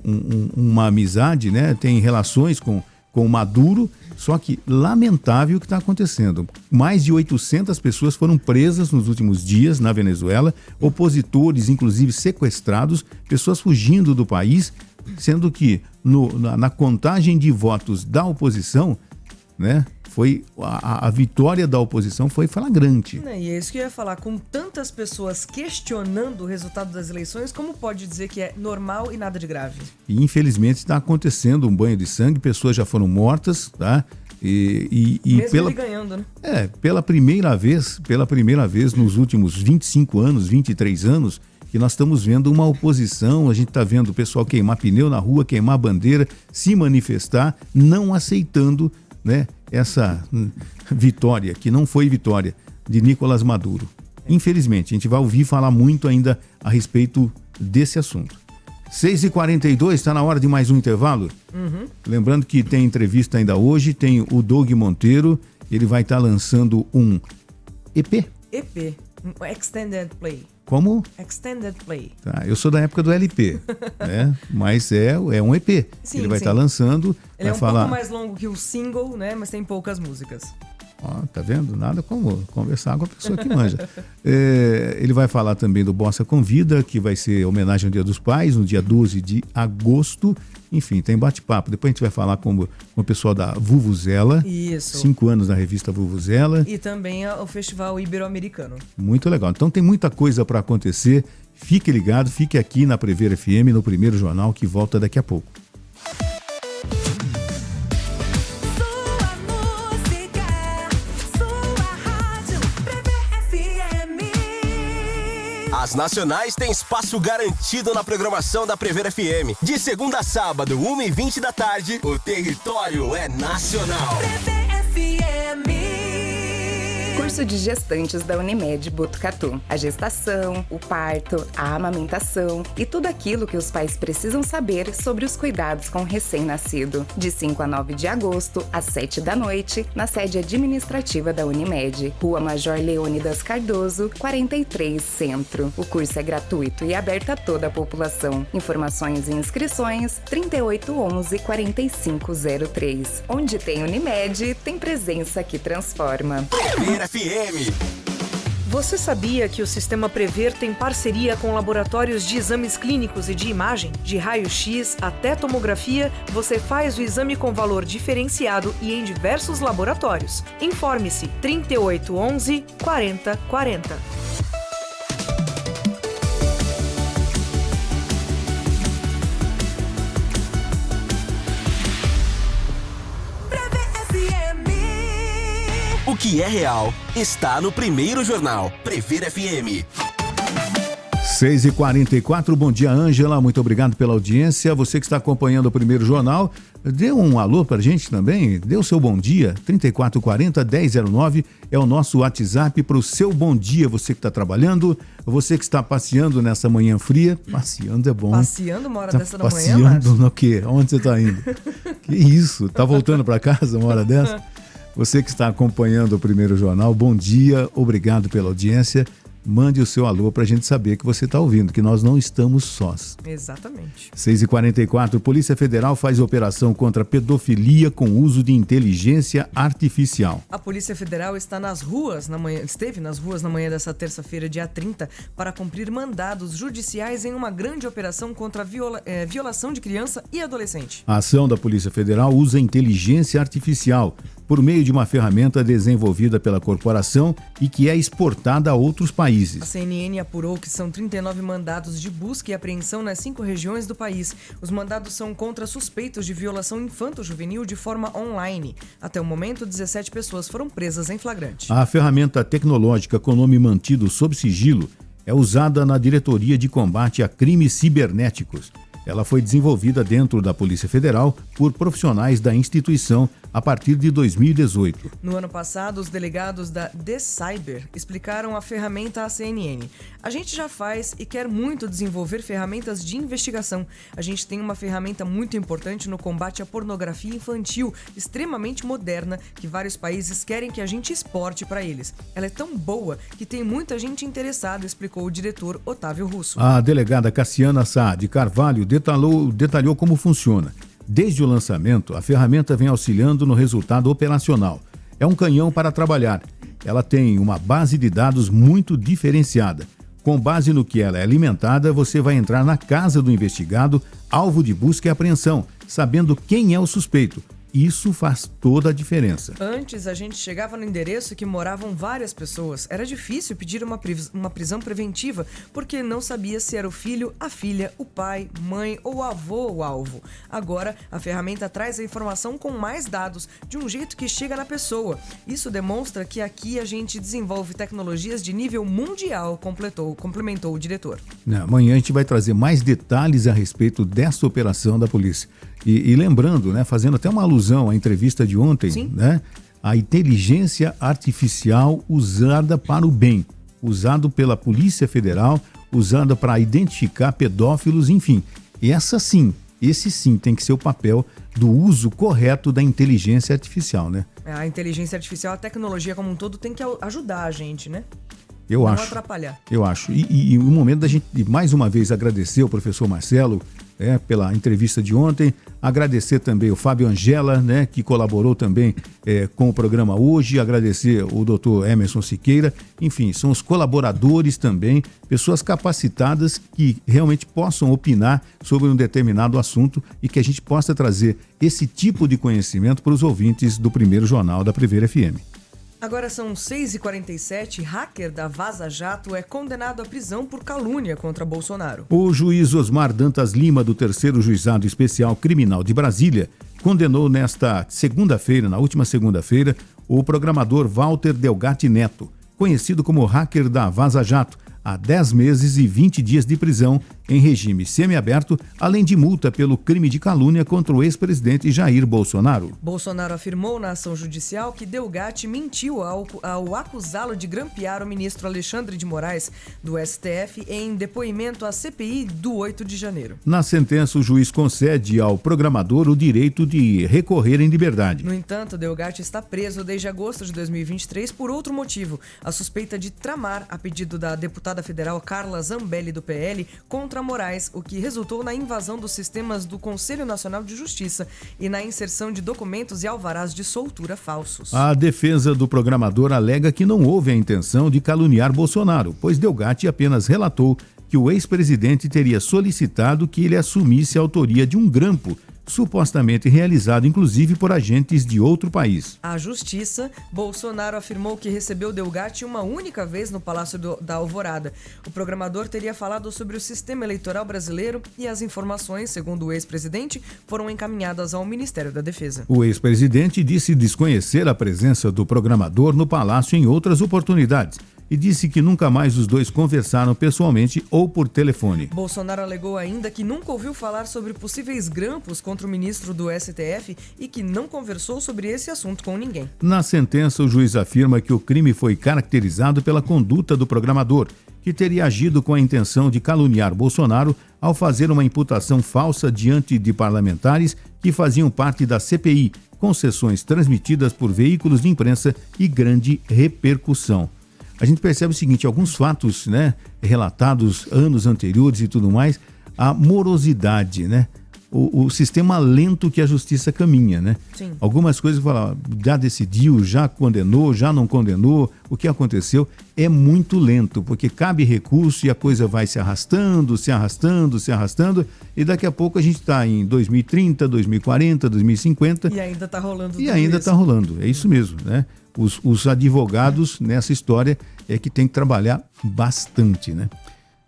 uma amizade, né? Tem relações com Maduro, só que lamentável o que está acontecendo. Mais de 800 pessoas foram presas nos últimos dias na Venezuela, opositores, inclusive sequestrados, pessoas fugindo do país, sendo que na contagem de votos da oposição, né, foi a vitória da oposição foi flagrante. E é isso que eu ia falar, com tantas pessoas questionando o resultado das eleições, como pode dizer que é normal e nada de grave? E infelizmente está acontecendo um banho de sangue, pessoas já foram mortas, tá? E mesmo ele ganhando, né? Pela primeira vez nos últimos 25 anos, 23 anos, que nós estamos vendo uma oposição, a gente está vendo o pessoal queimar pneu na rua, queimar bandeira, se manifestar, não aceitando, né, essa vitória, que não foi vitória, de Nicolás Maduro. Infelizmente, a gente vai ouvir falar muito ainda a respeito desse assunto. 6h42, está na hora de mais um intervalo. Lembrando que tem entrevista ainda hoje, tem o Doug Monteiro, ele vai estar lançando um EP. Um Extended Play. Como? Extended Play. Tá, eu sou da época do LP, né? Mas é um EP. Sim, ele vai estar lançando. Ele vai é um pouco mais longo que o single, né? Mas tem poucas músicas. Ó, tá vendo? Nada como conversar com a pessoa que manja. Ele vai falar também do Bossa Convida, que vai ser homenagem ao Dia dos Pais, no dia 12 de agosto. Enfim, tem bate-papo. Depois a gente vai falar com o pessoal da Vuvuzela. Isso. 5 anos da revista Vuvuzela. E também o Festival Ibero-Americano. Muito legal. Então tem muita coisa para acontecer. Fique ligado, fique aqui na Prever FM, no Primeiro Jornal, que volta daqui a pouco. As nacionais têm espaço garantido na programação da Prever FM. De segunda a sábado, 1h20 da tarde, o território é nacional. Prever FM. Curso de gestantes da Unimed Botucatu. A gestação, o parto, a amamentação e tudo aquilo que os pais precisam saber sobre os cuidados com o recém-nascido. De 5 a 9 de agosto, às 7 da noite, na sede administrativa da Unimed, Rua Major Leônidas Cardoso, 43, Centro. O curso é gratuito e aberto a toda a população. Informações e inscrições, 3811-4503. Onde tem Unimed, tem presença que transforma. Prever FM. Você sabia que o Sistema Prever tem parceria com laboratórios de exames clínicos e de imagem? De raio-x até tomografia, você faz o exame com valor diferenciado e em diversos laboratórios. Informe-se 3811 4040. O que é real está no Primeiro Jornal. Prever FM. 6h44, bom dia, Ângela, muito obrigado pela audiência. Você que está acompanhando o Primeiro Jornal, dê um alô pra gente também, dê o seu bom dia, 3440-1009 é o nosso WhatsApp para o seu bom dia, você que está trabalhando, você que está passeando nessa manhã fria, passeando é bom. Passeando uma hora dessa da manhã, passeando Márcio? no quê? Onde você está indo? Que isso, tá voltando para casa uma hora dessa? Você que está acompanhando o Primeiro Jornal, bom dia, obrigado pela audiência. Mande o seu alô para a gente saber que você está ouvindo, que nós não estamos sós. Exatamente. 6h44, Polícia Federal faz operação contra pedofilia com uso de inteligência artificial. A Polícia Federal esteve nas ruas na manhã dessa terça-feira, dia 30, para cumprir mandados judiciais em uma grande operação contra a violação de criança e adolescente. A ação da Polícia Federal usa inteligência artificial por meio de uma ferramenta desenvolvida pela corporação e que é exportada a outros países. A CNN apurou que são 39 mandados de busca e apreensão nas 5 regiões do país. Os mandados são contra suspeitos de violação infanto-juvenil de forma online. Até o momento, 17 pessoas foram presas em flagrante. A ferramenta tecnológica com nome mantido sob sigilo é usada na Diretoria de Combate a Crimes Cibernéticos. Ela foi desenvolvida dentro da Polícia Federal por profissionais da instituição a partir de 2018. No ano passado, os delegados da The Cyber explicaram a ferramenta à CNN. A gente já faz e quer muito desenvolver ferramentas de investigação. A gente tem uma ferramenta muito importante no combate à pornografia infantil, extremamente moderna, que vários países querem que a gente exporte para eles. Ela é tão boa que tem muita gente interessada, explicou o diretor Otávio Russo. A delegada Cassiana Sá de Carvalho detalhou como funciona. Desde o lançamento, a ferramenta vem auxiliando no resultado operacional. É um canhão para trabalhar. Ela tem uma base de dados muito diferenciada. Com base no que ela é alimentada, você vai entrar na casa do investigado, alvo de busca e apreensão, sabendo quem é o suspeito. Isso faz toda a diferença. Antes, a gente chegava no endereço que moravam várias pessoas. Era difícil pedir uma prisão preventiva, porque não sabia se era o filho, a filha, o pai, mãe ou avô o alvo. Agora, a ferramenta traz a informação com mais dados, de um jeito que chega na pessoa. Isso demonstra que aqui a gente desenvolve tecnologias de nível mundial, complementou o diretor. Amanhã a gente vai trazer mais detalhes a respeito dessa operação da polícia. E lembrando, né, fazendo até uma alusão à entrevista de ontem, né, a inteligência artificial usada para o bem, usado pela Polícia Federal, usada para identificar pedófilos, enfim. E esse sim tem que ser o papel do uso correto da inteligência artificial, né? A inteligência artificial, a tecnologia como um todo tem que ajudar a gente, né? Eu acho. Não atrapalhar. Eu acho. E o momento da gente, mais uma vez, agradecer ao professor Marcelo pela entrevista de ontem, agradecer também o Fábio Angela, né, que colaborou também com o programa hoje, agradecer o doutor Emerson Siqueira, enfim, são os colaboradores também, pessoas capacitadas que realmente possam opinar sobre um determinado assunto e que a gente possa trazer esse tipo de conhecimento para os ouvintes do Primeiro Jornal da Prever FM. Agora são 6h47, hacker da Vaza Jato é condenado à prisão por calúnia contra Bolsonaro. O juiz Osmar Dantas Lima, do 3º Juizado Especial Criminal de Brasília, condenou nesta segunda-feira, na última segunda-feira, o programador Walter Delgatti Neto, conhecido como hacker da Vaza Jato, a 10 meses e 20 dias de prisão em regime semiaberto, além de multa pelo crime de calúnia contra o ex-presidente Jair Bolsonaro. Bolsonaro afirmou na ação judicial que Delgatti mentiu ao acusá-lo de grampear o ministro Alexandre de Moraes, do STF, em depoimento à CPI do 8 de janeiro. Na sentença, o juiz concede ao programador o direito de recorrer em liberdade. No entanto, Delgatti está preso desde agosto de 2023 por outro motivo: a suspeita de tramar, a pedido da deputada federal Carla Zambelli, do PL, contra contra Moraes, o que resultou na invasão dos sistemas do Conselho Nacional de Justiça e na inserção de documentos e alvarás de soltura falsos. A defesa do programador alega que não houve a intenção de caluniar Bolsonaro, pois Delgatti apenas relatou que o ex-presidente teria solicitado que ele assumisse a autoria de um grampo, supostamente realizado inclusive por agentes de outro país. A Justiça, Bolsonaro afirmou que recebeu Delgatti uma única vez no Palácio da Alvorada. O programador teria falado sobre o sistema eleitoral brasileiro e as informações, segundo o ex-presidente, foram encaminhadas ao Ministério da Defesa. O ex-presidente disse desconhecer a presença do programador no palácio em outras oportunidades e disse que nunca mais os dois conversaram pessoalmente ou por telefone. Bolsonaro alegou ainda que nunca ouviu falar sobre possíveis grampos contra o ministro do STF e que não conversou sobre esse assunto com ninguém. Na sentença, o juiz afirma que o crime foi caracterizado pela conduta do programador, que teria agido com a intenção de caluniar Bolsonaro ao fazer uma imputação falsa diante de parlamentares que faziam parte da CPI, com sessões transmitidas por veículos de imprensa e grande repercussão. A gente percebe o seguinte, alguns fatos, relatados anos anteriores e tudo mais, a morosidade, o sistema lento que a justiça caminha, Sim. Algumas coisas falam, já decidiu, já condenou, já não condenou, o que aconteceu é muito lento, porque cabe recurso e a coisa vai se arrastando, e daqui a pouco a gente está em 2030, 2040, 2050. E ainda está rolando tudo E ainda está rolando, é isso mesmo, Os advogados nessa história é que tem que trabalhar bastante,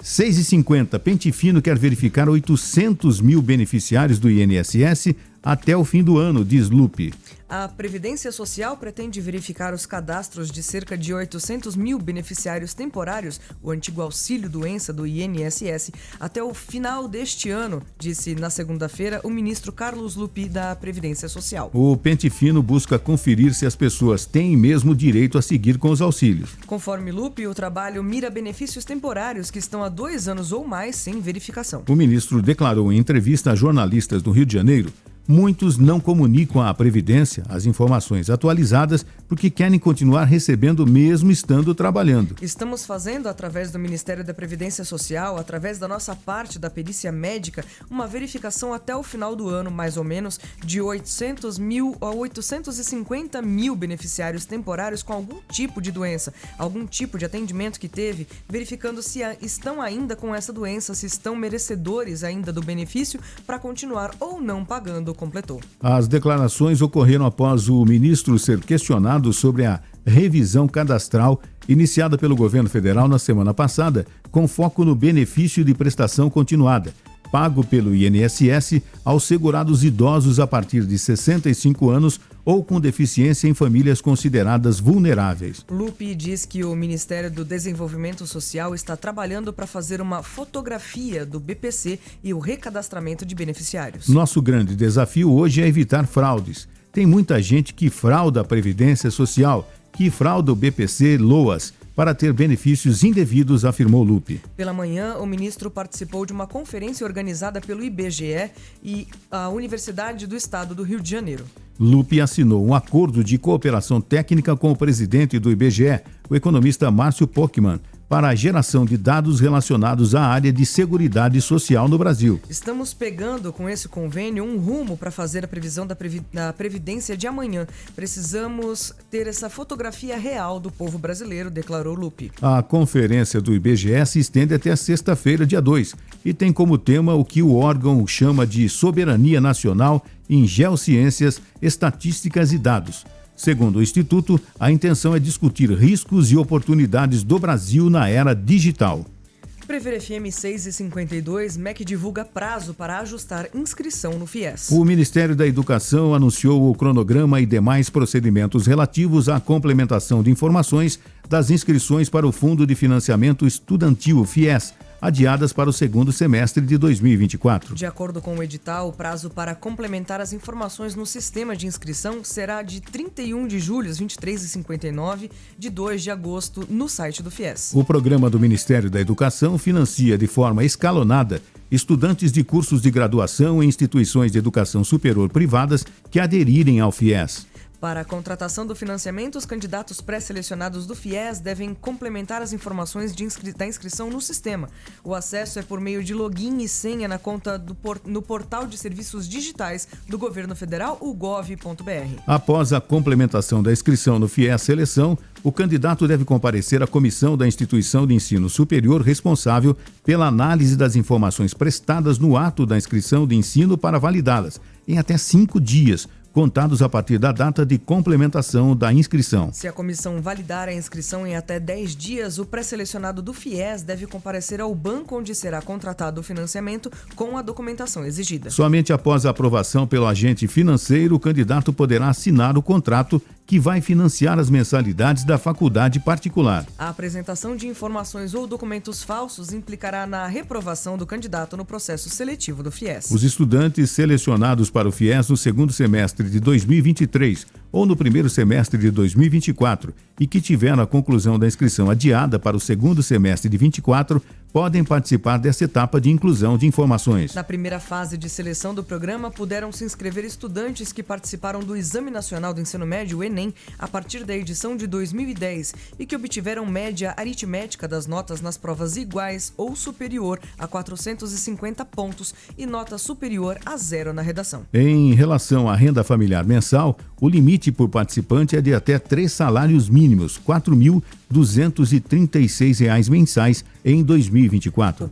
6h50, Pente Fino quer verificar 800 mil beneficiários do INSS até o fim do ano, diz Lupe. A Previdência Social pretende verificar os cadastros de cerca de 800 mil beneficiários temporários, o antigo auxílio-doença do INSS, até o final deste ano, disse na segunda-feira o ministro Carlos Lupe da Previdência Social. O Pente Fino busca conferir se as pessoas têm mesmo direito a seguir com os auxílios. Conforme Lupe, o trabalho mira benefícios temporários que estão há 2 anos ou mais sem verificação. O ministro declarou em entrevista a jornalistas do Rio de Janeiro: muitos não comunicam à Previdência as informações atualizadas porque querem continuar recebendo mesmo estando trabalhando. Estamos fazendo, através do Ministério da Previdência Social, através da nossa parte da perícia médica, uma verificação até o final do ano, mais ou menos, de 800 mil a 850 mil beneficiários temporários com algum tipo de doença, algum tipo de atendimento que teve, verificando se estão ainda com essa doença, se estão merecedores ainda do benefício para continuar ou não pagando, completou. As declarações ocorreram após o ministro ser questionado sobre a revisão cadastral iniciada pelo governo federal na semana passada, com foco no benefício de prestação continuada, pago pelo INSS aos segurados idosos a partir de 65 anos ou com deficiência em famílias consideradas vulneráveis. Lupe diz que o Ministério do Desenvolvimento Social está trabalhando para fazer uma fotografia do BPC e o recadastramento de beneficiários. Nosso grande desafio hoje é evitar fraudes. Tem muita gente que frauda a Previdência Social, que frauda o BPC LOAS, para ter benefícios indevidos, afirmou Lupe. Pela manhã, o ministro participou de uma conferência organizada pelo IBGE e a Universidade do Estado do Rio de Janeiro. Lupe assinou um acordo de cooperação técnica com o presidente do IBGE, o economista Márcio Pockmann, para a geração de dados relacionados à área de Seguridade Social no Brasil. Estamos pegando com esse convênio um rumo para fazer a previsão da Previdência de amanhã. Precisamos ter essa fotografia real do povo brasileiro, declarou Lupe. A conferência do IBGE se estende até sexta-feira, dia 2, e tem como tema o que o órgão chama de soberania nacional em geociências, estatísticas e dados. Segundo o Instituto, a intenção é discutir riscos e oportunidades do Brasil na era digital. Prever FM 6h52, MEC divulga prazo para ajustar inscrição no FIES. O Ministério da Educação anunciou o cronograma e demais procedimentos relativos à complementação de informações das inscrições para o Fundo de Financiamento Estudantil, FIES, adiadas para o segundo semestre de 2024. De acordo com o edital, o prazo para complementar as informações no sistema de inscrição será de 31 de julho às 23h59, de 2 de agosto, no site do FIES. O programa do Ministério da Educação financia de forma escalonada estudantes de cursos de graduação em instituições de educação superior privadas que aderirem ao FIES. Para a contratação do financiamento, os candidatos pré-selecionados do FIES devem complementar as informações da inscrição no sistema. O acesso é por meio de login e senha na conta no Portal de Serviços Digitais do Governo Federal, o gov.br. Após a complementação da inscrição no FIES Seleção, o candidato deve comparecer à comissão da instituição de ensino superior responsável pela análise das informações prestadas no ato da inscrição de ensino para validá-las, em até 5 dias, contados a partir da data de complementação da inscrição. Se a comissão validar a inscrição em até 10 dias, o pré-selecionado do FIES deve comparecer ao banco onde será contratado o financiamento com a documentação exigida. Somente após a aprovação pelo agente financeiro, o candidato poderá assinar o contrato que vai financiar as mensalidades da faculdade particular. A apresentação de informações ou documentos falsos implicará na reprovação do candidato no processo seletivo do FIES. Os estudantes selecionados para o FIES no segundo semestre de 2023 ou no primeiro semestre de 2024 e que tiveram a conclusão da inscrição adiada para o segundo semestre de 2024 podem participar dessa etapa de inclusão de informações. Na primeira fase de seleção do programa, puderam se inscrever estudantes que participaram do Exame Nacional do Ensino Médio, o Enem, a partir da edição de 2010 e que obtiveram média aritmética das notas nas provas iguais ou superior a 450 pontos e nota superior a 0 na redação. Em relação à renda familiar mensal, o limite por participante é de até 3 salários mínimos, R$ 4.236 mensais em 2024. O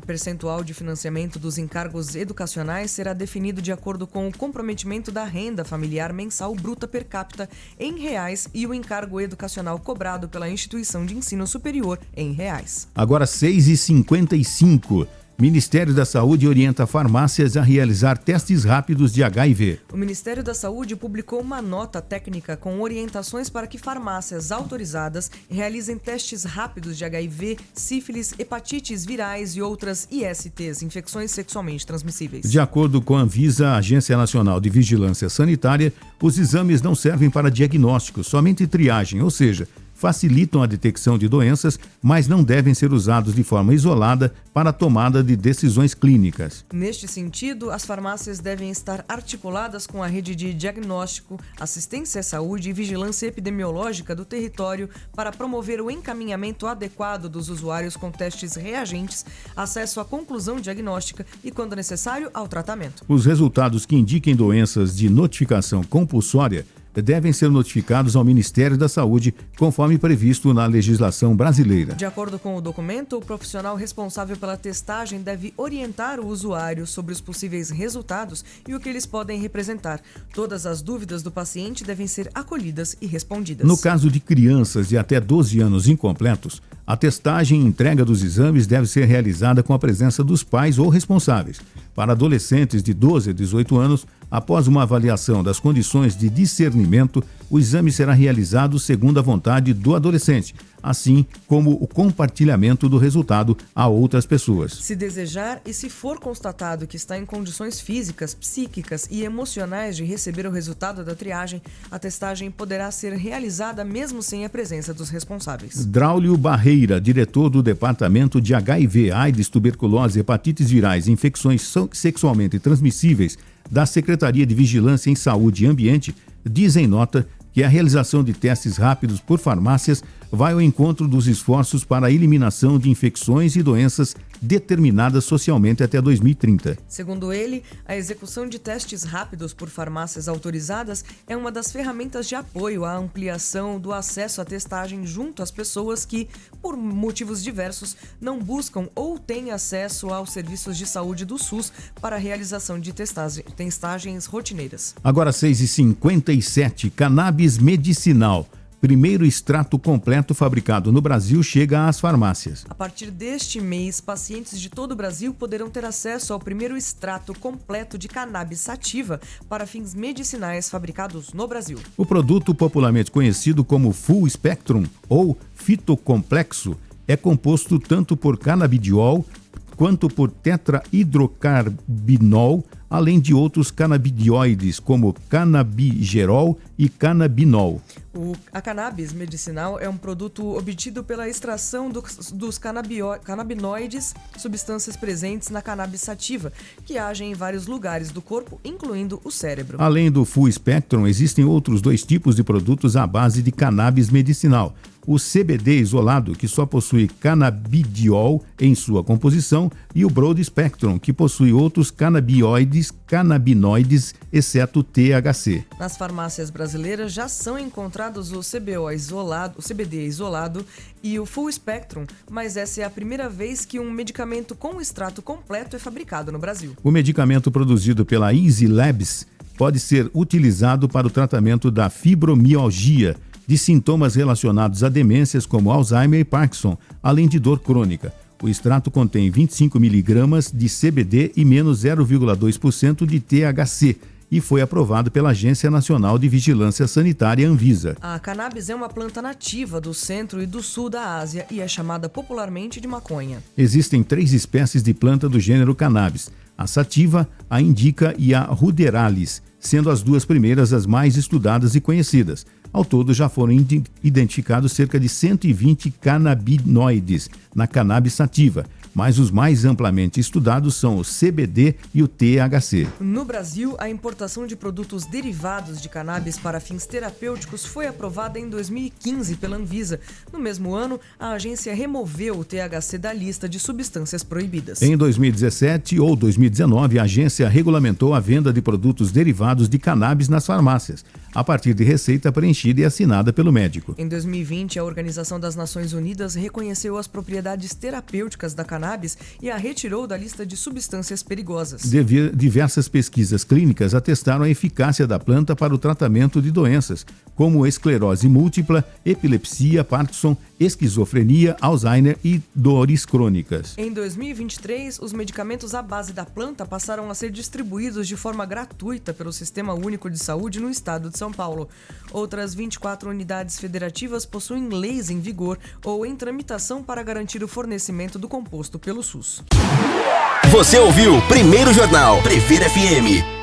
percentual de financiamento dos encargos educacionais será definido de acordo com o comprometimento da renda familiar mensal bruta per capita em reais e o encargo educacional cobrado pela instituição de ensino superior em reais. Agora 6h55. Ministério da Saúde orienta farmácias a realizar testes rápidos de HIV. O Ministério da Saúde publicou uma nota técnica com orientações para que farmácias autorizadas realizem testes rápidos de HIV, sífilis, hepatites virais e outras ISTs, infecções sexualmente transmissíveis. De acordo com a Anvisa, a Agência Nacional de Vigilância Sanitária, os exames não servem para diagnóstico, somente triagem, ou seja, facilitam a detecção de doenças, mas não devem ser usados de forma isolada para a tomada de decisões clínicas. Neste sentido, as farmácias devem estar articuladas com a rede de diagnóstico, assistência à saúde e vigilância epidemiológica do território para promover o encaminhamento adequado dos usuários com testes reagentes, acesso à conclusão diagnóstica e, quando necessário, ao tratamento. Os resultados que indiquem doenças de notificação compulsória devem ser notificados ao Ministério da Saúde, conforme previsto na legislação brasileira. De acordo com o documento, o profissional responsável pela testagem deve orientar o usuário sobre os possíveis resultados e o que eles podem representar. Todas as dúvidas do paciente devem ser acolhidas e respondidas. No caso de crianças de até 12 anos incompletos, a testagem e entrega dos exames deve ser realizada com a presença dos pais ou responsáveis. Para adolescentes de 12 a 18 anos, após uma avaliação das condições de discernimento, o exame será realizado segundo a vontade do adolescente, assim como o compartilhamento do resultado a outras pessoas. Se desejar e se for constatado que está em condições físicas, psíquicas e emocionais de receber o resultado da triagem, a testagem poderá ser realizada mesmo sem a presença dos responsáveis. Draulio Barreira, diretor do Departamento de HIV, AIDS, tuberculose, hepatites virais e infecções sexualmente transmissíveis da Secretaria de Vigilância em Saúde e Ambiente, diz em nota que a realização de testes rápidos por farmácias vai ao encontro dos esforços para a eliminação de infecções e doenças determinadas socialmente até 2030. Segundo ele, a execução de testes rápidos por farmácias autorizadas é uma das ferramentas de apoio à ampliação do acesso à testagem junto às pessoas que, por motivos diversos, não buscam ou têm acesso aos serviços de saúde do SUS para a realização de testagens rotineiras. Agora 6h57, cannabis medicinal. Primeiro extrato completo fabricado no Brasil chega às farmácias. A partir deste mês, pacientes de todo o Brasil poderão ter acesso ao primeiro extrato completo de cannabis sativa para fins medicinais fabricados no Brasil. O produto, popularmente conhecido como Full Spectrum ou fitocomplexo, é composto tanto por canabidiol quanto por tetrahidrocarbinol, além de outros canabidioides, como canabigerol e canabinol. A cannabis medicinal é um produto obtido pela extração dos canabinoides, substâncias presentes na cannabis sativa, que agem em vários lugares do corpo, incluindo o cérebro. Além do full spectrum, existem outros 2 tipos de produtos à base de cannabis medicinal. O CBD isolado, que só possui canabidiol em sua composição, e o Broad Spectrum, que possui outros canabinoides, exceto o THC. Nas farmácias brasileiras já são encontrados o CBD isolado e o Full Spectrum, mas essa é a primeira vez que um medicamento com extrato completo é fabricado no Brasil. O medicamento produzido pela Easy Labs pode ser utilizado para o tratamento da fibromialgia, de sintomas relacionados a demências como Alzheimer e Parkinson, além de dor crônica. O extrato contém 25 mg de CBD e menos 0,2% de THC e foi aprovado pela Agência Nacional de Vigilância Sanitária, Anvisa. A cannabis é uma planta nativa do centro e do sul da Ásia e é chamada popularmente de maconha. Existem 3 espécies de planta do gênero cannabis: a sativa, a indica e a ruderalis, sendo as 2 primeiras as mais estudadas e conhecidas. Ao todo, já foram identificados cerca de 120 canabinoides na cannabis sativa, mas os mais amplamente estudados são o CBD e o THC. No Brasil, a importação de produtos derivados de cannabis para fins terapêuticos foi aprovada em 2015 pela Anvisa. No mesmo ano, a agência removeu o THC da lista de substâncias proibidas. Em 2017 ou 2019, a agência regulamentou a venda de produtos derivados de cannabis nas farmácias, a partir de receita preenchida e assinada pelo médico. Em 2020, a Organização das Nações Unidas reconheceu as propriedades terapêuticas da cannabis e a retirou da lista de substâncias perigosas. Diversas pesquisas clínicas atestaram a eficácia da planta para o tratamento de doenças, como esclerose múltipla, epilepsia, Parkinson, esquizofrenia, Alzheimer e dores crônicas. Em 2023, os medicamentos à base da planta passaram a ser distribuídos de forma gratuita pelo Sistema Único de Saúde no estado de São Paulo. Outras 24 unidades federativas possuem leis em vigor ou em tramitação para garantir o fornecimento do composto pelo SUS. Você ouviu Primeiro Jornal Prever FM.